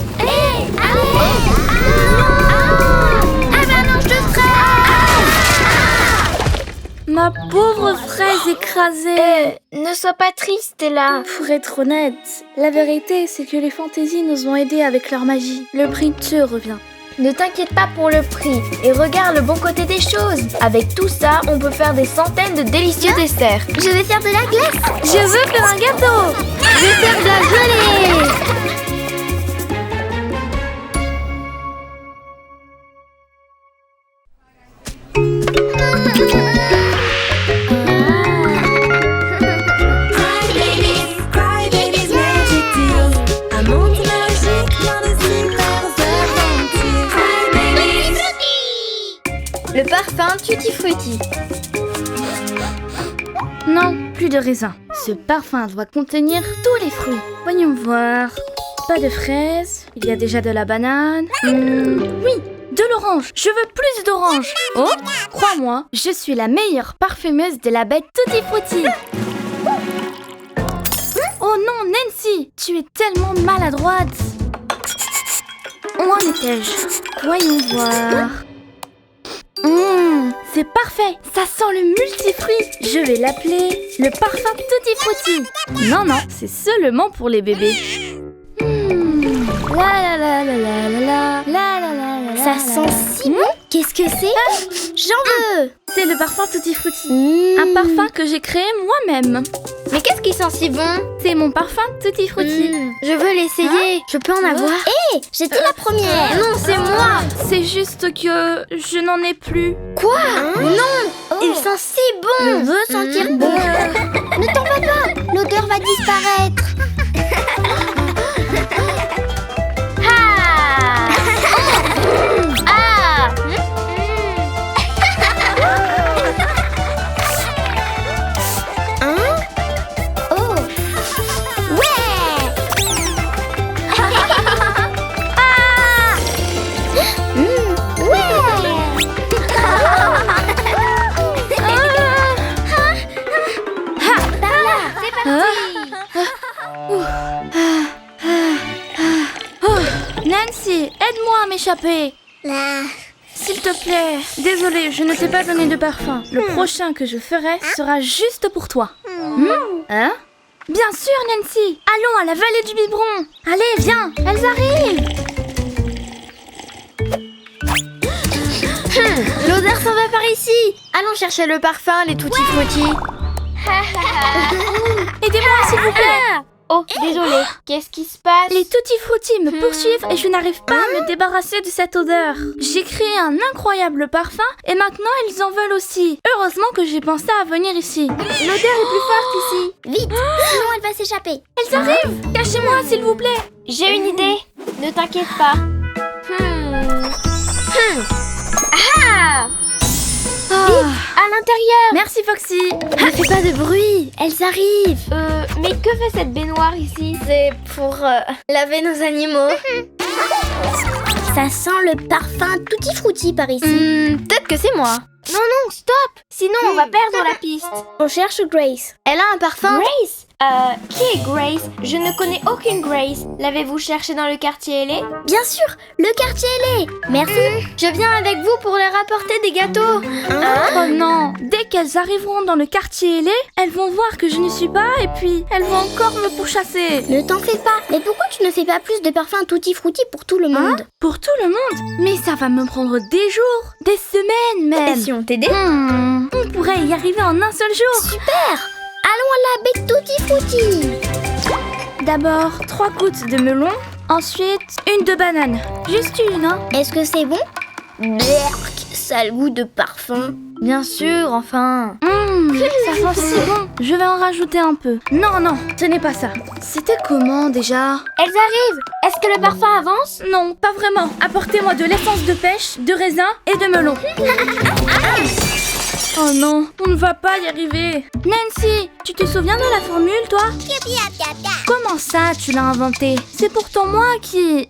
Ma pauvre fraise écrasée. Ne sois pas triste Ella. Pour être honnête, la vérité c'est que les fantaisies nous ont aidés avec leur magie. Le prix te revient. Ne t'inquiète pas pour le prix et regarde le bon côté des choses. Avec tout ça, on peut faire des centaines de délicieux desserts. Je vais faire de la glace. Je veux faire un gâteau. Je vais faire de la gelée. Cry Babies Magic Deal. Un monde magique plein de super aventures. Cry Babies. Le parfum Tutti Frutti. Non, plus de raisin. Ce parfum doit contenir tous les fruits. Voyons voir. Pas de fraises. Il y a déjà de la banane. Oui, de l'orange. Je veux plus d'orange. Oh, crois-moi, je suis la meilleure parfumeuse de la bête Tutti Frutti. Oh non, Nancy, tu es tellement maladroite. Où en étais-je? Voyons voir. C'est parfait, ça sent le multifruit. Je vais l'appeler le parfum Tutti Frutti. Non, c'est seulement pour les bébés. La la la la la la la la la la. Ça sent si bon. Qu'est-ce que c'est? J'en veux. C'est le parfum Tutti Frutti. Un parfum que j'ai créé moi-même. Mais qu'est-ce qui sent si bon? C'est mon parfum Tutti Frutti. Je veux l'essayer. Je peux en avoir? Hé, j'étais la première. Non, c'est moi. C'est juste que je n'en ai plus. Quoi? Non. Il sent si bon. On veut sentir bon. Ne t'en va pas, l'odeur va disparaître. Nancy, aide-moi à m'échapper. S'il te plaît. Désolée, je ne t'ai pas donné de parfum. Le prochain que je ferai sera juste pour toi. Hein? Bien sûr, Nancy. Allons à la vallée du biberon. Allez, viens, elles arrivent. L'odeur s'en va par ici. Allons chercher le parfum, les Tutti Frutti. Aidez-moi, s'il vous plaît. Oh, désolée. Qu'est-ce qui se passe? Les Tutti Frutti me poursuivent et je n'arrive pas à me débarrasser de cette odeur. J'ai créé un incroyable parfum et maintenant ils en veulent aussi. Heureusement que j'ai pensé à venir ici. L'odeur est plus forte ici. Vite, sinon elle va s'échapper. Elles arrivent. Cachez-moi, s'il vous plaît. J'ai une idée. Ne t'inquiète pas. Ah! À l'intérieur. Merci, Foxy. Ne fais pas de bruit, elles arrivent. Mais que fait cette baignoire ici? C'est pour laver nos animaux. Ça sent le parfum Tutti Frutti par ici. Peut-être que c'est moi. Non, stop. Sinon, on va perdre la piste. On cherche Grace. Elle a un parfum? Grace? Qui est Grace? Je ne connais aucune Grace. L'avez-vous cherché dans le quartier ailé? Bien sûr, le quartier ailé. Merci. Je viens avec vous pour leur apporter des gâteaux. Oh non! Dès qu'elles arriveront dans le quartier ailé, elles vont voir que je n'y suis pas et puis elles vont encore me pourchasser. Ne t'en fais pas. Mais pourquoi tu ne fais pas plus de parfum tutti frutti pour tout le monde? Pour tout le monde? Mais ça va me prendre des jours, des semaines même. Et si on t'aidait? On pourrait y arriver en un seul jour. Super. Allons à la baie tutti frutti. D'abord 3 gouttes de melon, ensuite une de banane. Juste une, hein? Est-ce que c'est bon? Berk, sale goût de parfum. Bien sûr, enfin. Ça sent si bon. Je vais en rajouter un peu. Non, ce n'est pas ça. C'était comment déjà? Elles arrivent. Est-ce que le parfum avance? Non, pas vraiment. Apportez-moi de l'essence de pêche, de raisin et de melon. Oh non, on ne va pas y arriver. Nancy, tu te souviens de la formule, toi? Comment ça, tu l'as inventée? C'est pourtant moi qui...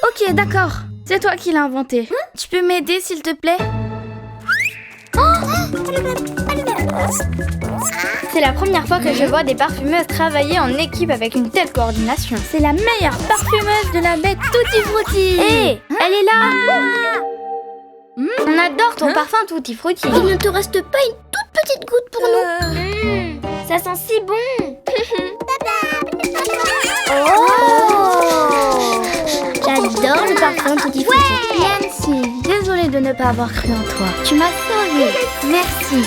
Ok, d'accord. C'est toi qui l'as inventée. Tu peux m'aider, s'il te plaît? C'est la première fois que je vois des parfumeuses travailler en équipe avec une telle coordination. C'est la meilleure parfumeuse de la baie Tutti Frutti. Hé, elle est là. On adore ton parfum Tutti Frutti. Il ne te reste pas une toute petite goutte pour nous. Ça sent si bon. J'adore le parfum tutti frutti. Nancy, désolée de ne pas avoir cru en toi. Tu m'as sauvée. Merci.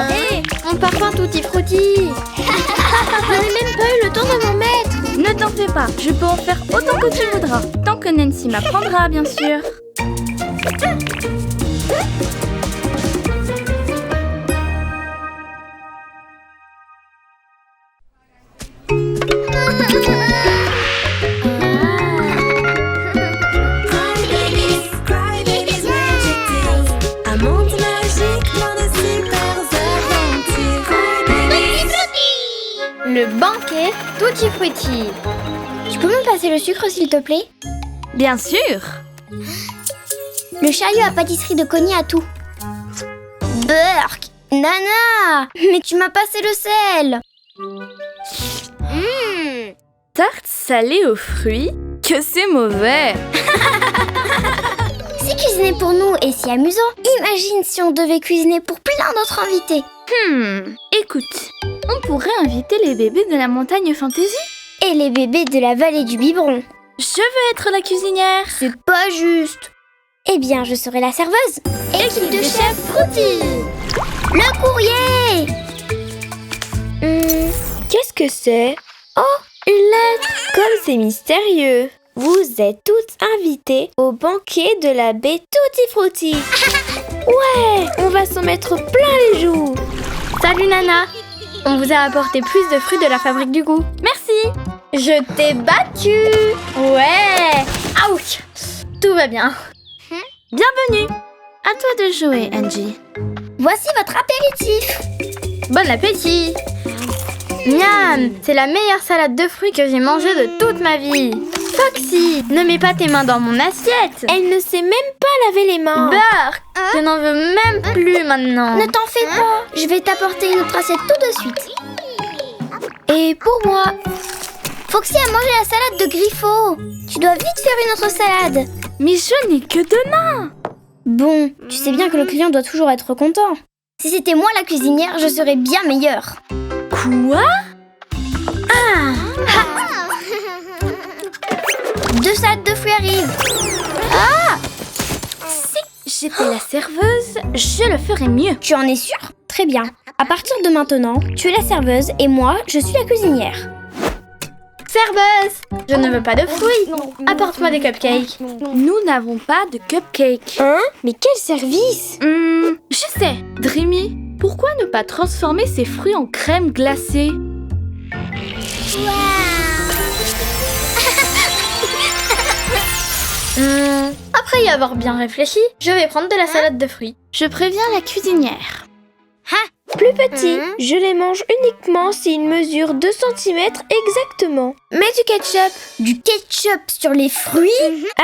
Hé, mon parfum Tutti Frutti. Je n'ai même pas eu le temps de m'en mettre. Ne t'en fais pas, je peux en faire autant que tu voudras. Tant que Nancy m'apprendra, bien sûr. Cry Babies Magic Tales. Un monde magique plein de super aventures. Cry Babies. Le banquet Tutti Frutti. Tu peux me passer le sucre, s'il te plaît? Bien sûr. Le chariot à pâtisserie de Connie a tout. Burk, Nana, mais tu m'as passé le sel. Tarte salée aux fruits? Que c'est mauvais. Si cuisiner pour nous est si amusant, imagine si on devait cuisiner pour plein d'autres invités. Écoute, on pourrait inviter les bébés de la montagne fantasy. Et les bébés de la vallée du biberon. Je veux être la cuisinière. C'est pas juste. Eh bien, je serai la serveuse. Équipe de chef Frutti. Le courrier. Qu'est-ce que c'est? Oh, une lettre. Comme c'est mystérieux. Vous êtes toutes invitées au banquet de la baie Tutti Frutti. Ouais, on va s'en mettre plein les joues. Salut Nana. On vous a apporté plus de fruits de la fabrique du goût. Merci. Je t'ai battue. Ouais. Ouch. Tout va bien. Bienvenue. À toi de jouer, Angie. Voici votre apéritif. Bon appétit. Miam. C'est la meilleure salade de fruits que j'ai mangée de toute ma vie. Foxy, ne mets pas tes mains dans mon assiette. Elle ne sait même pas laver les mains. Burk, je n'en veux même plus maintenant. Ne t'en fais pas. Je vais t'apporter une autre assiette tout de suite. Et pour moi, Foxy a mangé la salade de Griffo. Tu dois vite faire une autre salade. Mais je n'ai que 2 mains. Bon, tu sais bien que le client doit toujours être content. Si c'était moi la cuisinière, je serais bien meilleure. Quoi? 2 salades de fruits arrivent. Si j'étais la serveuse, je le ferais mieux. Tu en es sûre? Très bien. À partir de maintenant, tu es la serveuse et moi, je suis la cuisinière. serveuse, je ne veux pas de fruits. Apporte-moi des cupcakes. Nous n'avons pas de cupcakes. Hein? Mais quel service? Je sais. Dreamy, pourquoi ne pas transformer ces fruits en crème glacée? Après y avoir bien réfléchi, je vais prendre de la salade de fruits. Je préviens la cuisinière. Plus petit, je les mange uniquement s'ils mesurent 2 cm exactement. Mets du ketchup. Du ketchup sur les fruits?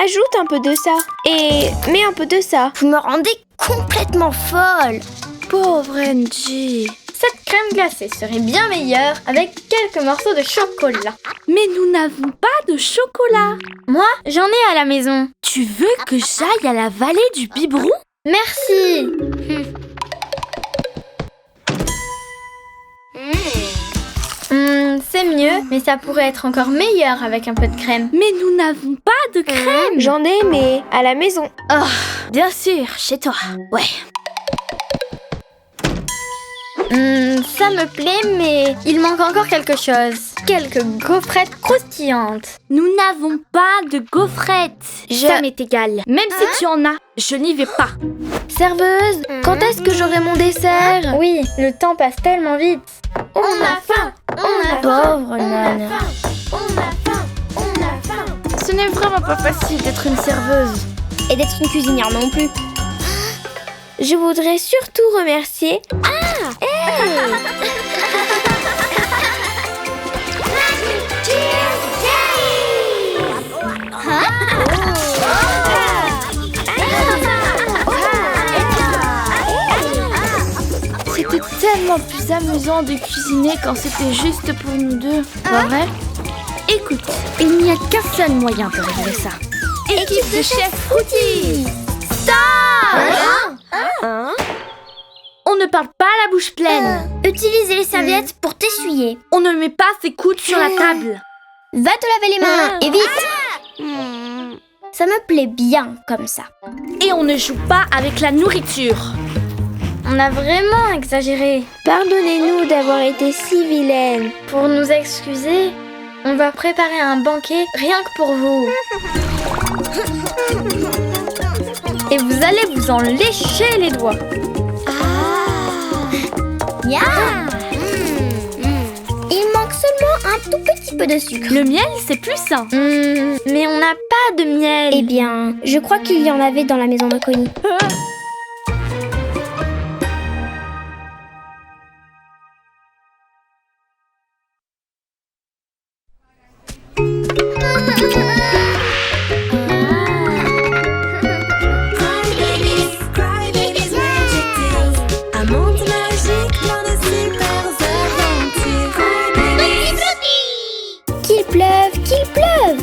Ajoute un peu de ça. Et mets un peu de ça. Vous me rendez complètement folle. Pauvre Angie. Cette crème glacée serait bien meilleure avec quelques morceaux de chocolat. Mais nous n'avons pas de chocolat. Moi, j'en ai à la maison. Tu veux que j'aille à la vallée du biberon? Merci. C'est mieux, mais ça pourrait être encore meilleur avec un peu de crème. Mais nous n'avons pas de crème. J'en ai, mais à la maison. Bien sûr, chez toi. Ouais. Ça me plaît, mais il manque encore quelque chose. Quelques gaufrettes croustillantes. Nous n'avons pas de gaufrettes. Ça m'est égal. Même si tu en as, je n'y vais pas. Serveuse, quand est-ce que j'aurai mon dessert? Oui, le temps passe tellement vite. On a faim, on a Pauvre nonne. Ce n'est vraiment pas facile d'être une serveuse. Et d'être une cuisinière non plus. Je voudrais surtout remercier... C'était tellement plus amusant de cuisiner quand c'était juste pour nous deux. Pas vrai? Écoute, il n'y a qu'un seul moyen pour régler ça. Équipe de chef Fruity! On ne parle pas la bouche pleine. Utilisez les serviettes pour t'essuyer. On ne met pas ses coudes sur la table. Va te laver les mains et vite. Ça me plaît bien comme ça. Et on ne joue pas avec la nourriture. On a vraiment exagéré. Pardonnez-nous d'avoir été si vilaines. Pour nous excuser, on va préparer un banquet rien que pour vous. Et vous allez vous en lécher les doigts. Il manque seulement un tout petit peu de sucre. Le miel, c'est plus sain. Mais on n'a pas de miel. Eh bien, je crois qu'il y en avait dans la maison de Connie. Cry Babies Magic Tales. Un monde magique, plein de super aventures. Cry Babies. Qu'il pleuve, qu'il pleuve.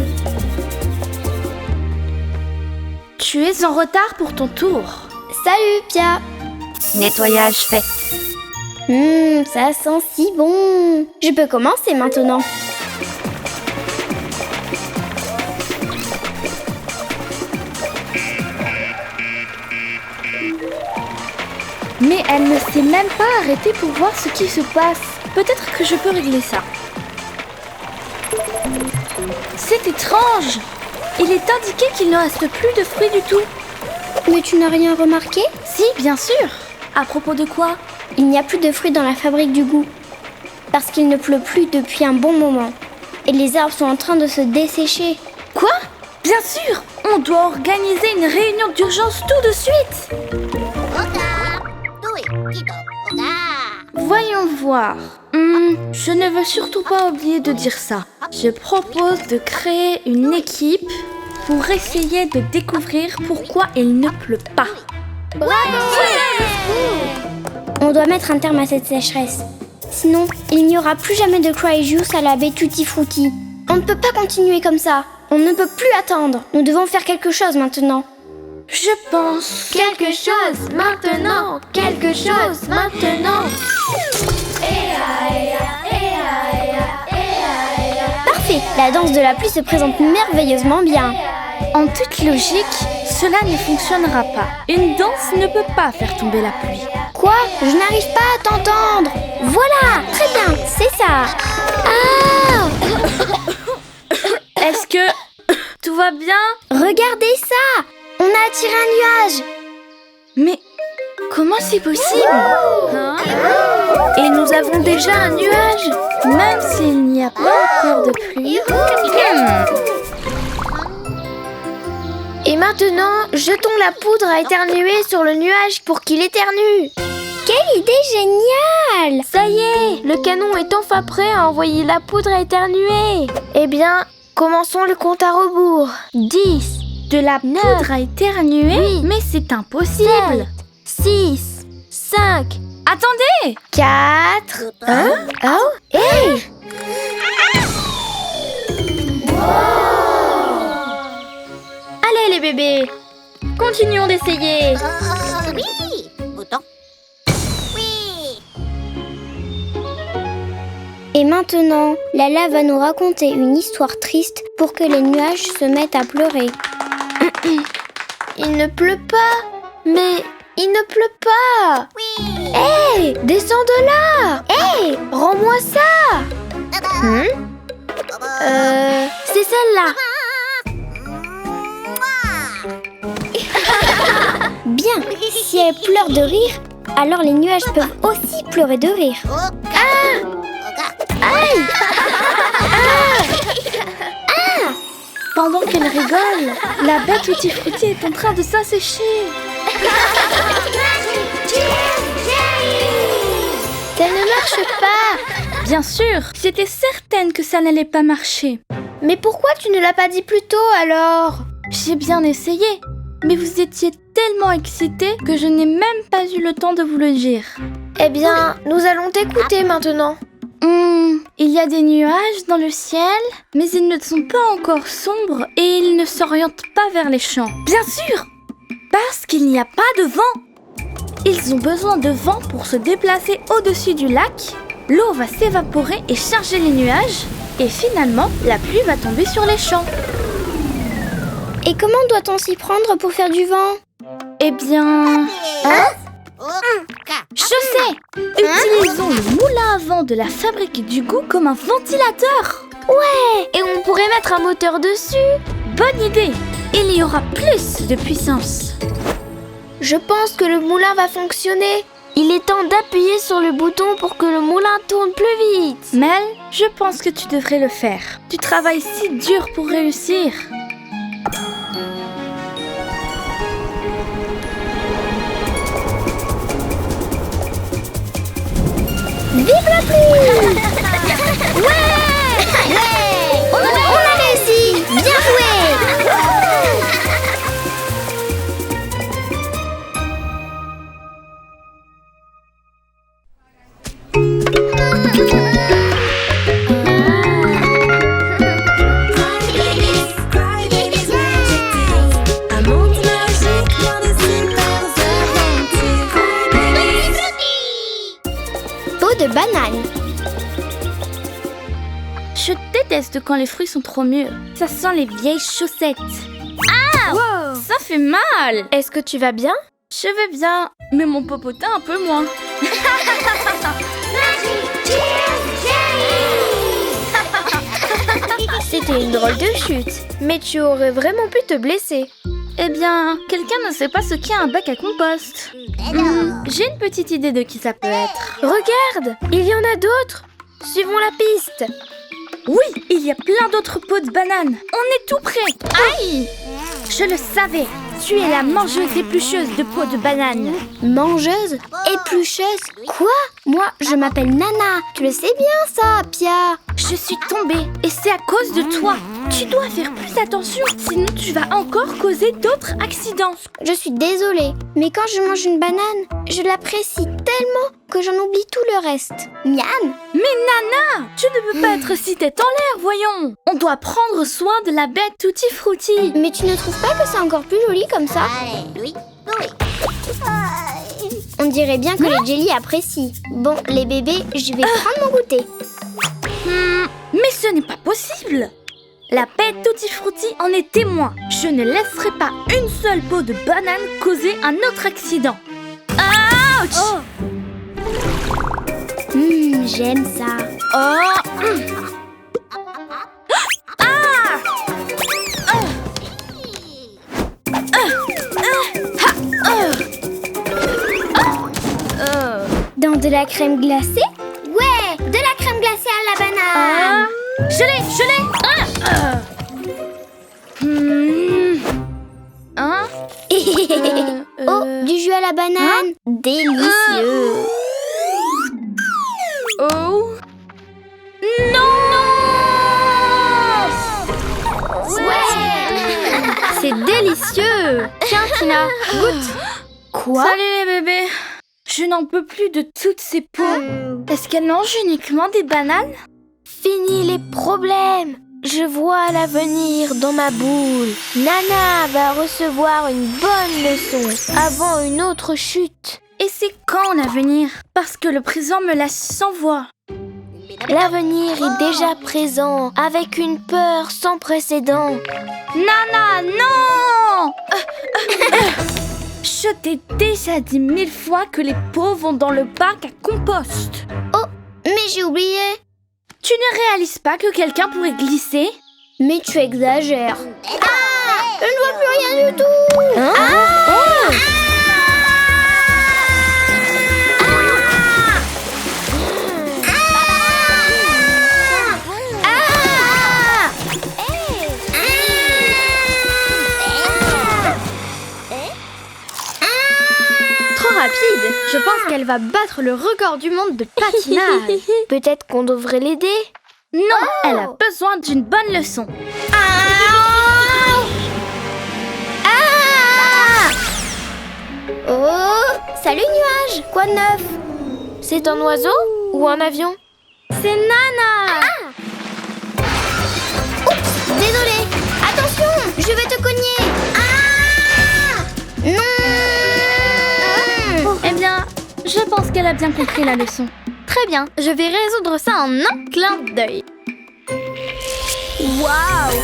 Tu es en retard pour ton tour. Salut, Pia. Nettoyage fait. Ça sent si bon. Je peux commencer maintenant. Mais elle ne s'est même pas arrêtée pour voir ce qui se passe. Peut-être que je peux régler ça. C'est étrange. Il est indiqué qu'il ne reste plus de fruits du tout. Mais tu n'as rien remarqué? Si, bien sûr. À propos de quoi? Il n'y a plus de fruits dans la fabrique du goût. Parce qu'il ne pleut plus depuis un bon moment. Et les arbres sont en train de se dessécher. Quoi? Bien sûr. On doit organiser une réunion d'urgence tout de suite. Voyons voir. Je ne veux surtout pas oublier de dire ça. Je propose de créer une équipe pour essayer de découvrir pourquoi il ne pleut pas. On doit mettre un terme à cette sécheresse. Sinon, il n'y aura plus jamais de Cry Juice à la baie Tutti Frutti. On ne peut pas continuer comme ça. On ne peut plus attendre. Nous devons faire quelque chose maintenant. Je pense... Quelque chose maintenant. Quelque chose maintenant. Parfait. La danse de la pluie se présente merveilleusement bien. En toute logique, cela ne fonctionnera pas. Une danse ne peut pas faire tomber la pluie. Quoi? Je n'arrive pas à t'entendre. Voilà. Très bien. C'est ça. Ah! Est-ce que tout va bien? Regardez ça. On a attiré un nuage. Mais comment c'est possible? Et nous avons déjà un nuage. Même s'il n'y a pas encore de pluie. Et maintenant, jetons la poudre à éternuer sur le nuage pour qu'il éternue. Quelle idée géniale! Ça y est, le canon est enfin prêt à envoyer la poudre à éternuer. Eh bien, commençons le compte à rebours. 10. De la poudre à éternuer? Mais c'est impossible. 6, 5, Attendez! 4... Hein? Oh, hey! Allez les bébés, continuons d'essayer. Oui. Bouton. Oui. Et maintenant, Lala va nous raconter une histoire triste pour que les nuages se mettent à pleurer. Il ne pleut pas. Mais il ne pleut pas. Oui. Hé, descends de là. Hé, rends-moi ça. C'est celle-là. Bien, si elle pleure de rire, alors les nuages peuvent aussi pleurer de rire. Pendant qu'elle rigole, la bête Tutti Frutti est en train de s'assécher. Ça ne marche pas. Bien sûr, j'étais certaine que ça n'allait pas marcher. Mais pourquoi tu ne l'as pas dit plus tôt alors? J'ai bien essayé, mais vous étiez tellement excités que je n'ai même pas eu le temps de vous le dire. Eh bien, nous allons t'écouter maintenant. Il y a des nuages dans le ciel, mais ils ne sont pas encore sombres et ils ne s'orientent pas vers les champs. Bien sûr, parce qu'il n'y a pas de vent. Ils ont besoin de vent pour se déplacer au-dessus du lac. L'eau va s'évaporer et charger les nuages. Et finalement, la pluie va tomber sur les champs. Et comment doit-on s'y prendre pour faire du vent? Eh bien... Je sais! Utilisons le moulin à vent de la fabrique du goût comme un ventilateur. Et on pourrait mettre un moteur dessus. Bonne idée! Il y aura plus de puissance. Je pense que le moulin va fonctionner. Il est temps d'appuyer sur le bouton pour que le moulin tourne plus vite. Mel, je pense que tu devrais le faire. Tu travailles si dur pour réussir. Vive la pluie! Ouais! On a réussi! Bien joué! Crybabies Magic Tales. Un monde magique plein de super aventures. Crybabies. Peau de banane. Je déteste quand les fruits sont trop mûrs. Ça sent les vieilles chaussettes. Ah! Ça fait mal! Est-ce que tu vas bien? Je vais bien, mais mon popotin un peu moins. C'était une drôle de chute. Mais tu aurais vraiment pu te blesser. Eh bien, quelqu'un ne sait pas ce qu'est un bac à compost. J'ai une petite idée de qui ça peut être. Regarde, il y en a d'autres. Suivons la piste. Oui, il y a plein d'autres pots de bananes. On est tout près. Aïe! Je le savais. Tu es la mangeuse éplucheuse de pots de bananes. Mangeuse? Éplucheuse? Quoi? Moi, je m'appelle Nana. Tu le sais bien ça, Pia. Je suis tombée et c'est à cause de toi. Tu dois faire plus attention, sinon tu vas encore causer d'autres accidents. Je suis désolée, mais quand je mange une banane, je l'apprécie tellement que j'en oublie tout le reste. Miam! Mais Nana, tu ne peux pas être si tête en l'air, voyons. On doit prendre soin de la bête Tutti Frutti. Mais tu ne trouves pas que c'est encore plus joli comme ça? Allez, oui, oui. On dirait bien que les jellies apprécient. Bon, les bébés, je vais prendre mon goûter. Mais ce n'est pas possible. La bête Tutti Frutti en est témoin. Je ne laisserai pas une seule peau de banane causer un autre accident. Ouch! J'aime ça. Dans de la crème glacée? Ouais, de la crème glacée à la banane. Je l'ai. Oh, du jus à la banane. Délicieux. Oh. Non! C'est délicieux. Tiens, Tina, goûte. Quoi? Salut les bébés. Je n'en peux plus de toutes ces peaux. Est-ce qu'elle mange uniquement des bananes? Fini les problèmes. Je vois l'avenir dans ma boule. Nana va recevoir une bonne leçon avant une autre chute. Et c'est quand l'avenir? Parce que le présent me laisse sans voix. L'avenir est déjà présent avec une peur sans précédent. Nana, non! Je t'ai déjà dit 1000 fois que les pots vont dans le bac à compost. Mais j'ai oublié. Tu ne réalises pas que quelqu'un pourrait glisser? Mais tu exagères. Ah! Je ne vois plus rien du tout. Trop rapide. Je pense qu'elle va battre le record du monde de patinage. Peut-être qu'on devrait l'aider. Non, elle a besoin d'une bonne leçon. Oh, salut nuage. Quoi de neuf? C'est un oiseau ou un avion? C'est Nana! Désolée. Attention, je vais te cogner. Non. Eh bien, je pense qu'elle a bien compris la leçon. Très bien, je vais résoudre ça en un clin d'œil. Waouh.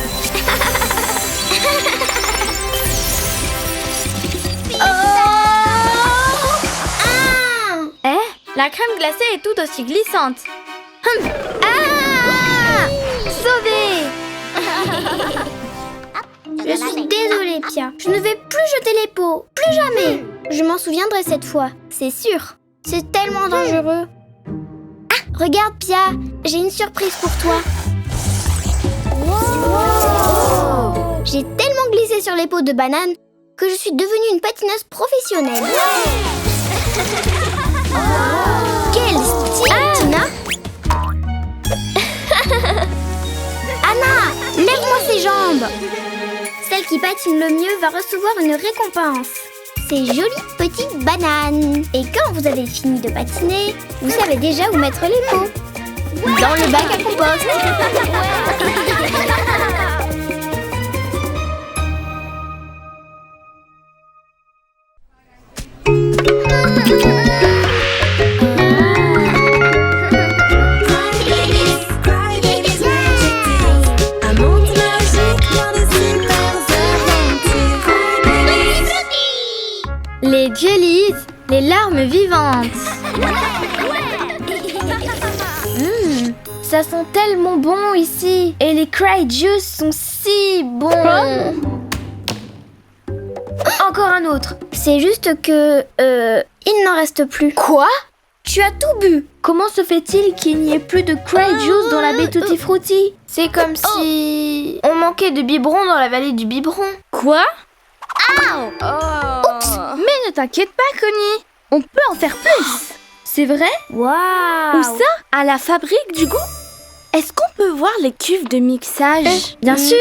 La crème glacée est tout aussi glissante. Sauvée. Je suis désolée, Pia. Je ne vais plus jeter les pots. Plus jamais. Je m'en souviendrai cette fois, c'est sûr. C'est tellement dangereux. Ah, regarde, Pia. J'ai une surprise pour toi. J'ai tellement glissé sur les pots de banane que je suis devenue une patineuse professionnelle. Quel style, Tina. Anna, lève-moi ses jambes. Celle qui patine le mieux va recevoir une récompense. Ces jolies petites bananes. Et quand vous avez fini de patiner, vous savez déjà où mettre les pots. Dans le bac à compost. Crybabies Magic Tales. Un monde magique plein de super aventures. Crybabies. Les jellies, les larmes vivantes. Ça sent tellement bon ici. Et les cry juice sont si bons. Encore un autre. C'est juste que... il n'en reste plus. Quoi? Tu as tout bu. Comment se fait-il qu'il n'y ait plus de cry juice dans la baie Tutti Frutti? C'est comme si on manquait de biberon dans la vallée du biberon. Quoi? Mais ne t'inquiète pas, Connie. On peut en faire plus. C'est vrai? Waouh. Où ça? À la fabrique du goût? Est-ce qu'on peut voir les cuves de mixage? Bien sûr.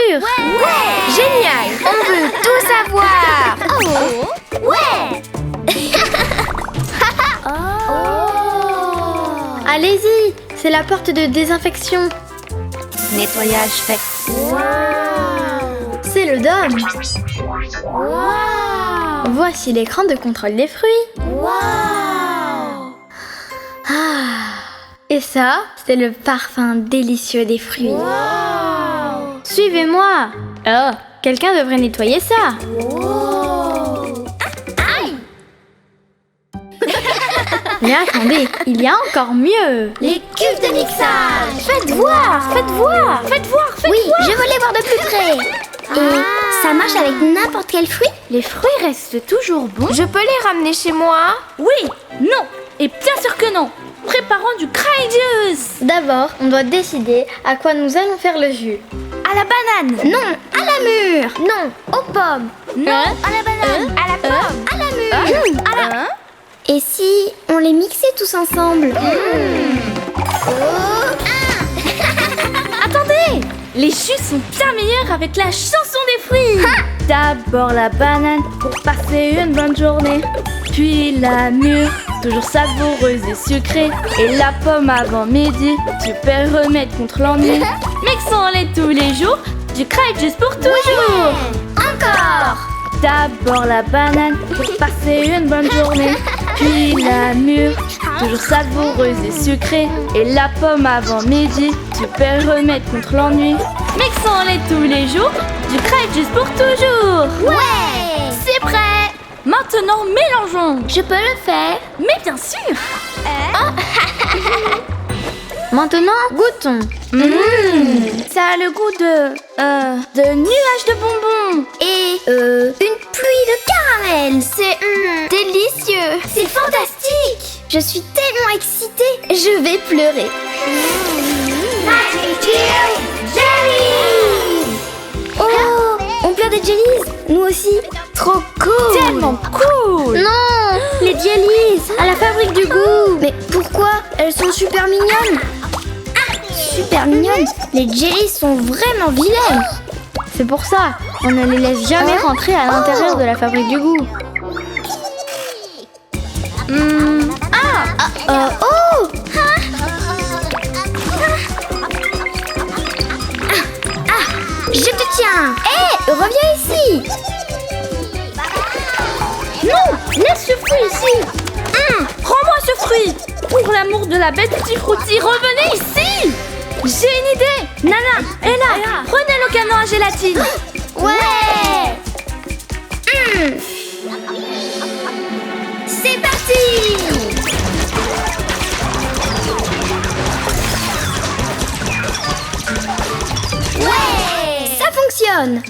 Génial. On veut tout savoir. Allez-y, c'est la porte de désinfection. Nettoyage fait. C'est le dôme. Voici l'écran de contrôle des fruits. Et ça, c'est le parfum délicieux des fruits. Suivez-moi. Oh, quelqu'un devrait nettoyer ça. Mais attendez, il y a encore mieux. Les cuves de mixage. Faites voir. Oui, je veux les voir de plus près. Et ça marche avec n'importe quel fruit? Les fruits restent toujours bons? Je peux les ramener chez moi? Oui, non, et bien sûr que non. Préparons du cry juice. D'abord, on doit décider à quoi nous allons faire le jus. À la banane. Non, à la mûre. Non, aux pommes. Non, À la banane. À la pomme. À la mûre. Et si on les mixait tous ensemble? Attendez, les jus sont bien meilleurs avec la chanson des fruits. D'abord la banane pour passer une bonne journée, puis la mûre toujours savoureuse et sucrée. Et la pomme avant midi, super remède contre l'ennui. Mixons-les tous les jours, du Kride juste pour toujours. Encore. D'abord la banane pour passer une bonne journée. Puis la mûre, toujours savoureuse et sucrée. Et la pomme avant midi, super remède contre l'ennui. Mixons-les tous les jours, du Kride juste pour toujours. Ouais. C'est prêt. Maintenant mélangeons. Je peux le faire. Mais bien sûr. Maintenant, goûtons. Ça a le goût de nuages de bonbons. Et une pluie de caramel. C'est délicieux. C'est fantastique. Je suis tellement excitée. Je vais pleurer. Oh, on pleure des jellies. Nous aussi. Trop cool. Tellement cool. Non, les jellies à la fabrique du goût. Mais pourquoi? Elles sont super mignonnes. Super mignonnes. Les jellies sont vraiment vilaines. C'est pour ça, on ne les laisse jamais rentrer à l'intérieur de la fabrique du goût. Oh. Je te tiens. Hé, reviens ici. Non, laisse ce fruit ici. Rends-moi ce fruit. Pour l'amour de la bête Tutti Frutti, revenez ici. J'ai une idée. Nana, Ella, prenez le canon à gélatine. Ouais. C'est parti. Ouais. Ça fonctionne.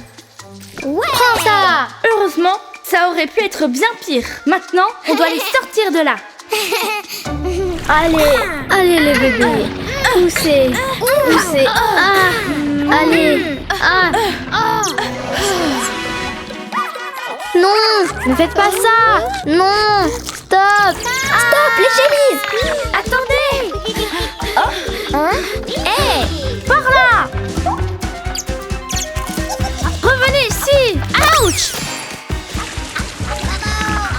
Ouais. Prends ça. Heureusement, ça aurait pu être bien pire. Maintenant, on doit les sortir de là. Allez les bébés, poussez. Allez. Non, ne faites pas ça. Non, stop. Stop, les jellies. Attendez. Par là. Revenez ici. Ouch.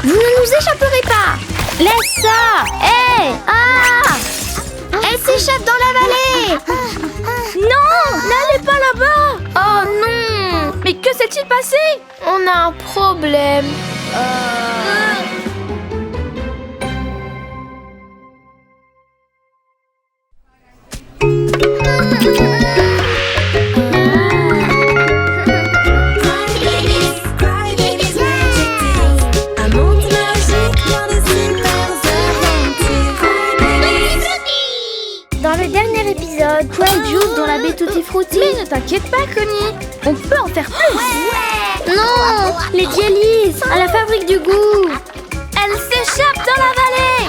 Vous ne nous échapperez pas. Laisse ça. Elle s'échappe dans la vallée. Non, n'allez pas là-bas. Oh non, Mais que s'est-il passé? on a un problème. Crybabies, Magic Tales. Un monde magique plein de super aventures. Crybabies. Dans le dernier épisode, Cryde joue dans la baie Tutti Frutti. Mais ne t'inquiète pas, Connie. On peut en faire plus. non, les jellies à la fabrique du goût. Elle s'échappe dans la vallée.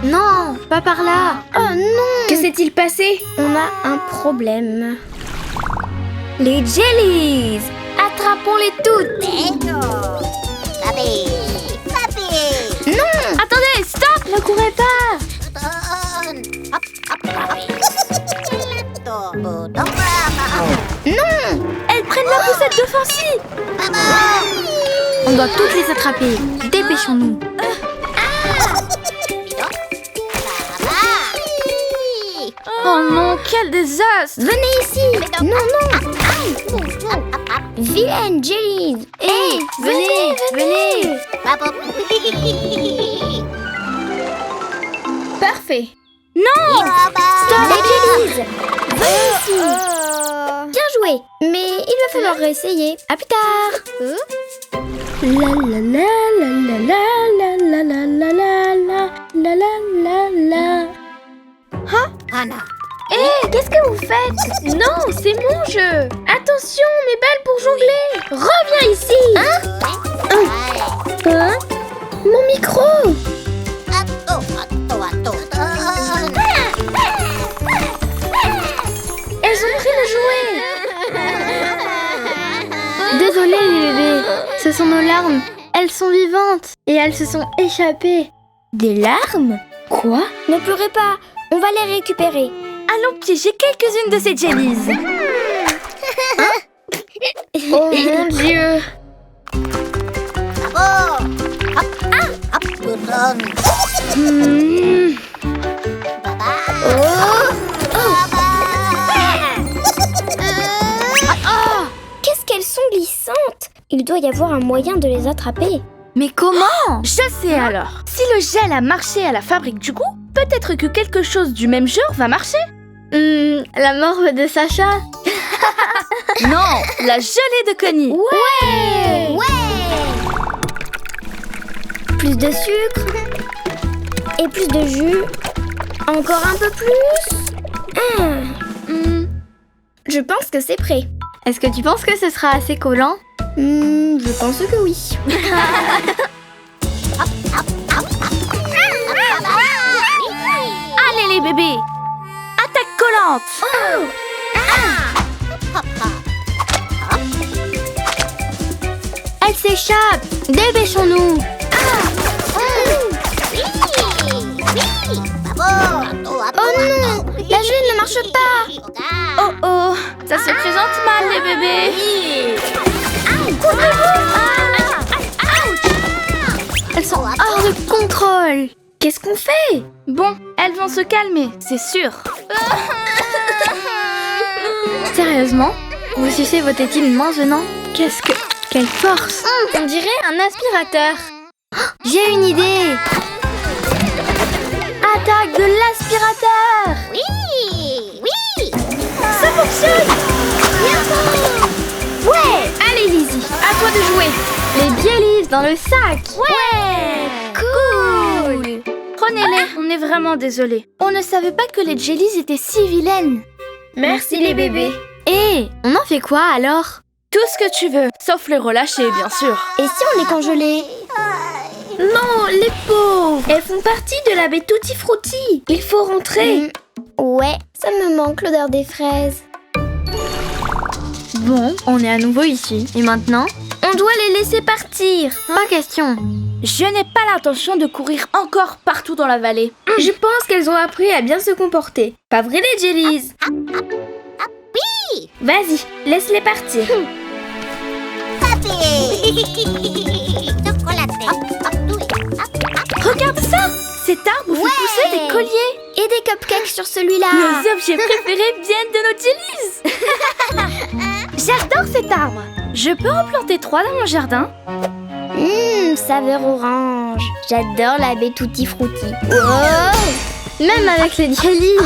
Non, pas par là. Oh non. Que s'est-il passé? On a un problème. Les jellies. Attrapons-les toutes. Non. Attendez, stop. Ne courez pas. Non. Elles prennent la poussette de Fancy. On doit toutes les attraper. Dépêchons-nous. Oh non, quel désastre. Venez ici. Non. Vilaine jellies. Venez. Parfait. Non. Stop les jellies. Venez ici. Bien joué. Mais il va falloir réessayer. À plus tard. La la la la la la la la la la la la la. Qu'est-ce que vous faites? Non, c'est mon jeu. Attention, mes balles pour jongler. Reviens ici. Mon micro. Elles ont pris le jouet. Désolée les bébés, ce sont nos larmes. Elles sont vivantes et elles se sont échappées. Des larmes? Quoi? Ne pleurez pas. On va les récupérer. Allons piéger quelques-unes de ces jellies. Oh mon Dieu. Qu'est-ce qu'elles sont glissantes! Il doit y avoir un moyen de les attraper. Mais comment? Je sais alors. Si le gel a marché à la fabrique du goût, peut-être que quelque chose du même genre va marcher. La morve de Sacha. Non, la gelée de Connie. Ouais! Plus de sucre. Et plus de jus. Encore un peu plus. Je pense que c'est prêt. Est-ce que tu penses que ce sera assez collant? Je pense que oui. Allez les bébés, attaque collante. Elle s'échappe. Dépêchons-nous. Oh non! La gelée ne marche pas! Oh oh, ça se présente mal les bébés. Elles sont hors de contrôle. Qu'est-ce qu'on fait? Bon, elles vont se calmer, c'est sûr. Sérieusement? Vous sucez vos tétines maintenant? Quelle force! On dirait un aspirateur. J'ai une idée. Attaque de l'aspirateur. Ça fonctionne! Ouais! Allez Lizzie, à toi de jouer! Les Baileys dans le sac. Ouais! Cool. Prenez-les, on est vraiment désolés. On ne savait pas que les jellies étaient si vilaines. Merci les bébés! Et on en fait quoi alors? Tout ce que tu veux, sauf les relâcher, bien sûr. Et si on les congelait? Non, les pauvres. Elles font partie de la baie Tutti Frutti. Il faut rentrer. Ouais, ça me manque l'odeur des fraises. Bon, on est à nouveau ici. Et maintenant? On doit les laisser partir. Pas question. Je n'ai pas l'intention de courir encore partout dans la vallée. Je pense qu'elles ont appris à bien se comporter. Pas vrai les jellies? Vas-y, laisse-les partir. Regarde ça! Cet arbre fait pousser des colliers. Et des cupcakes sur celui-là. Nos objets préférés viennent de nos jellies. J'adore cet arbre. Je peux en planter 3 dans mon jardin. Saveur orange. J'adore la baie Tutti Frutti. Même avec les jellies.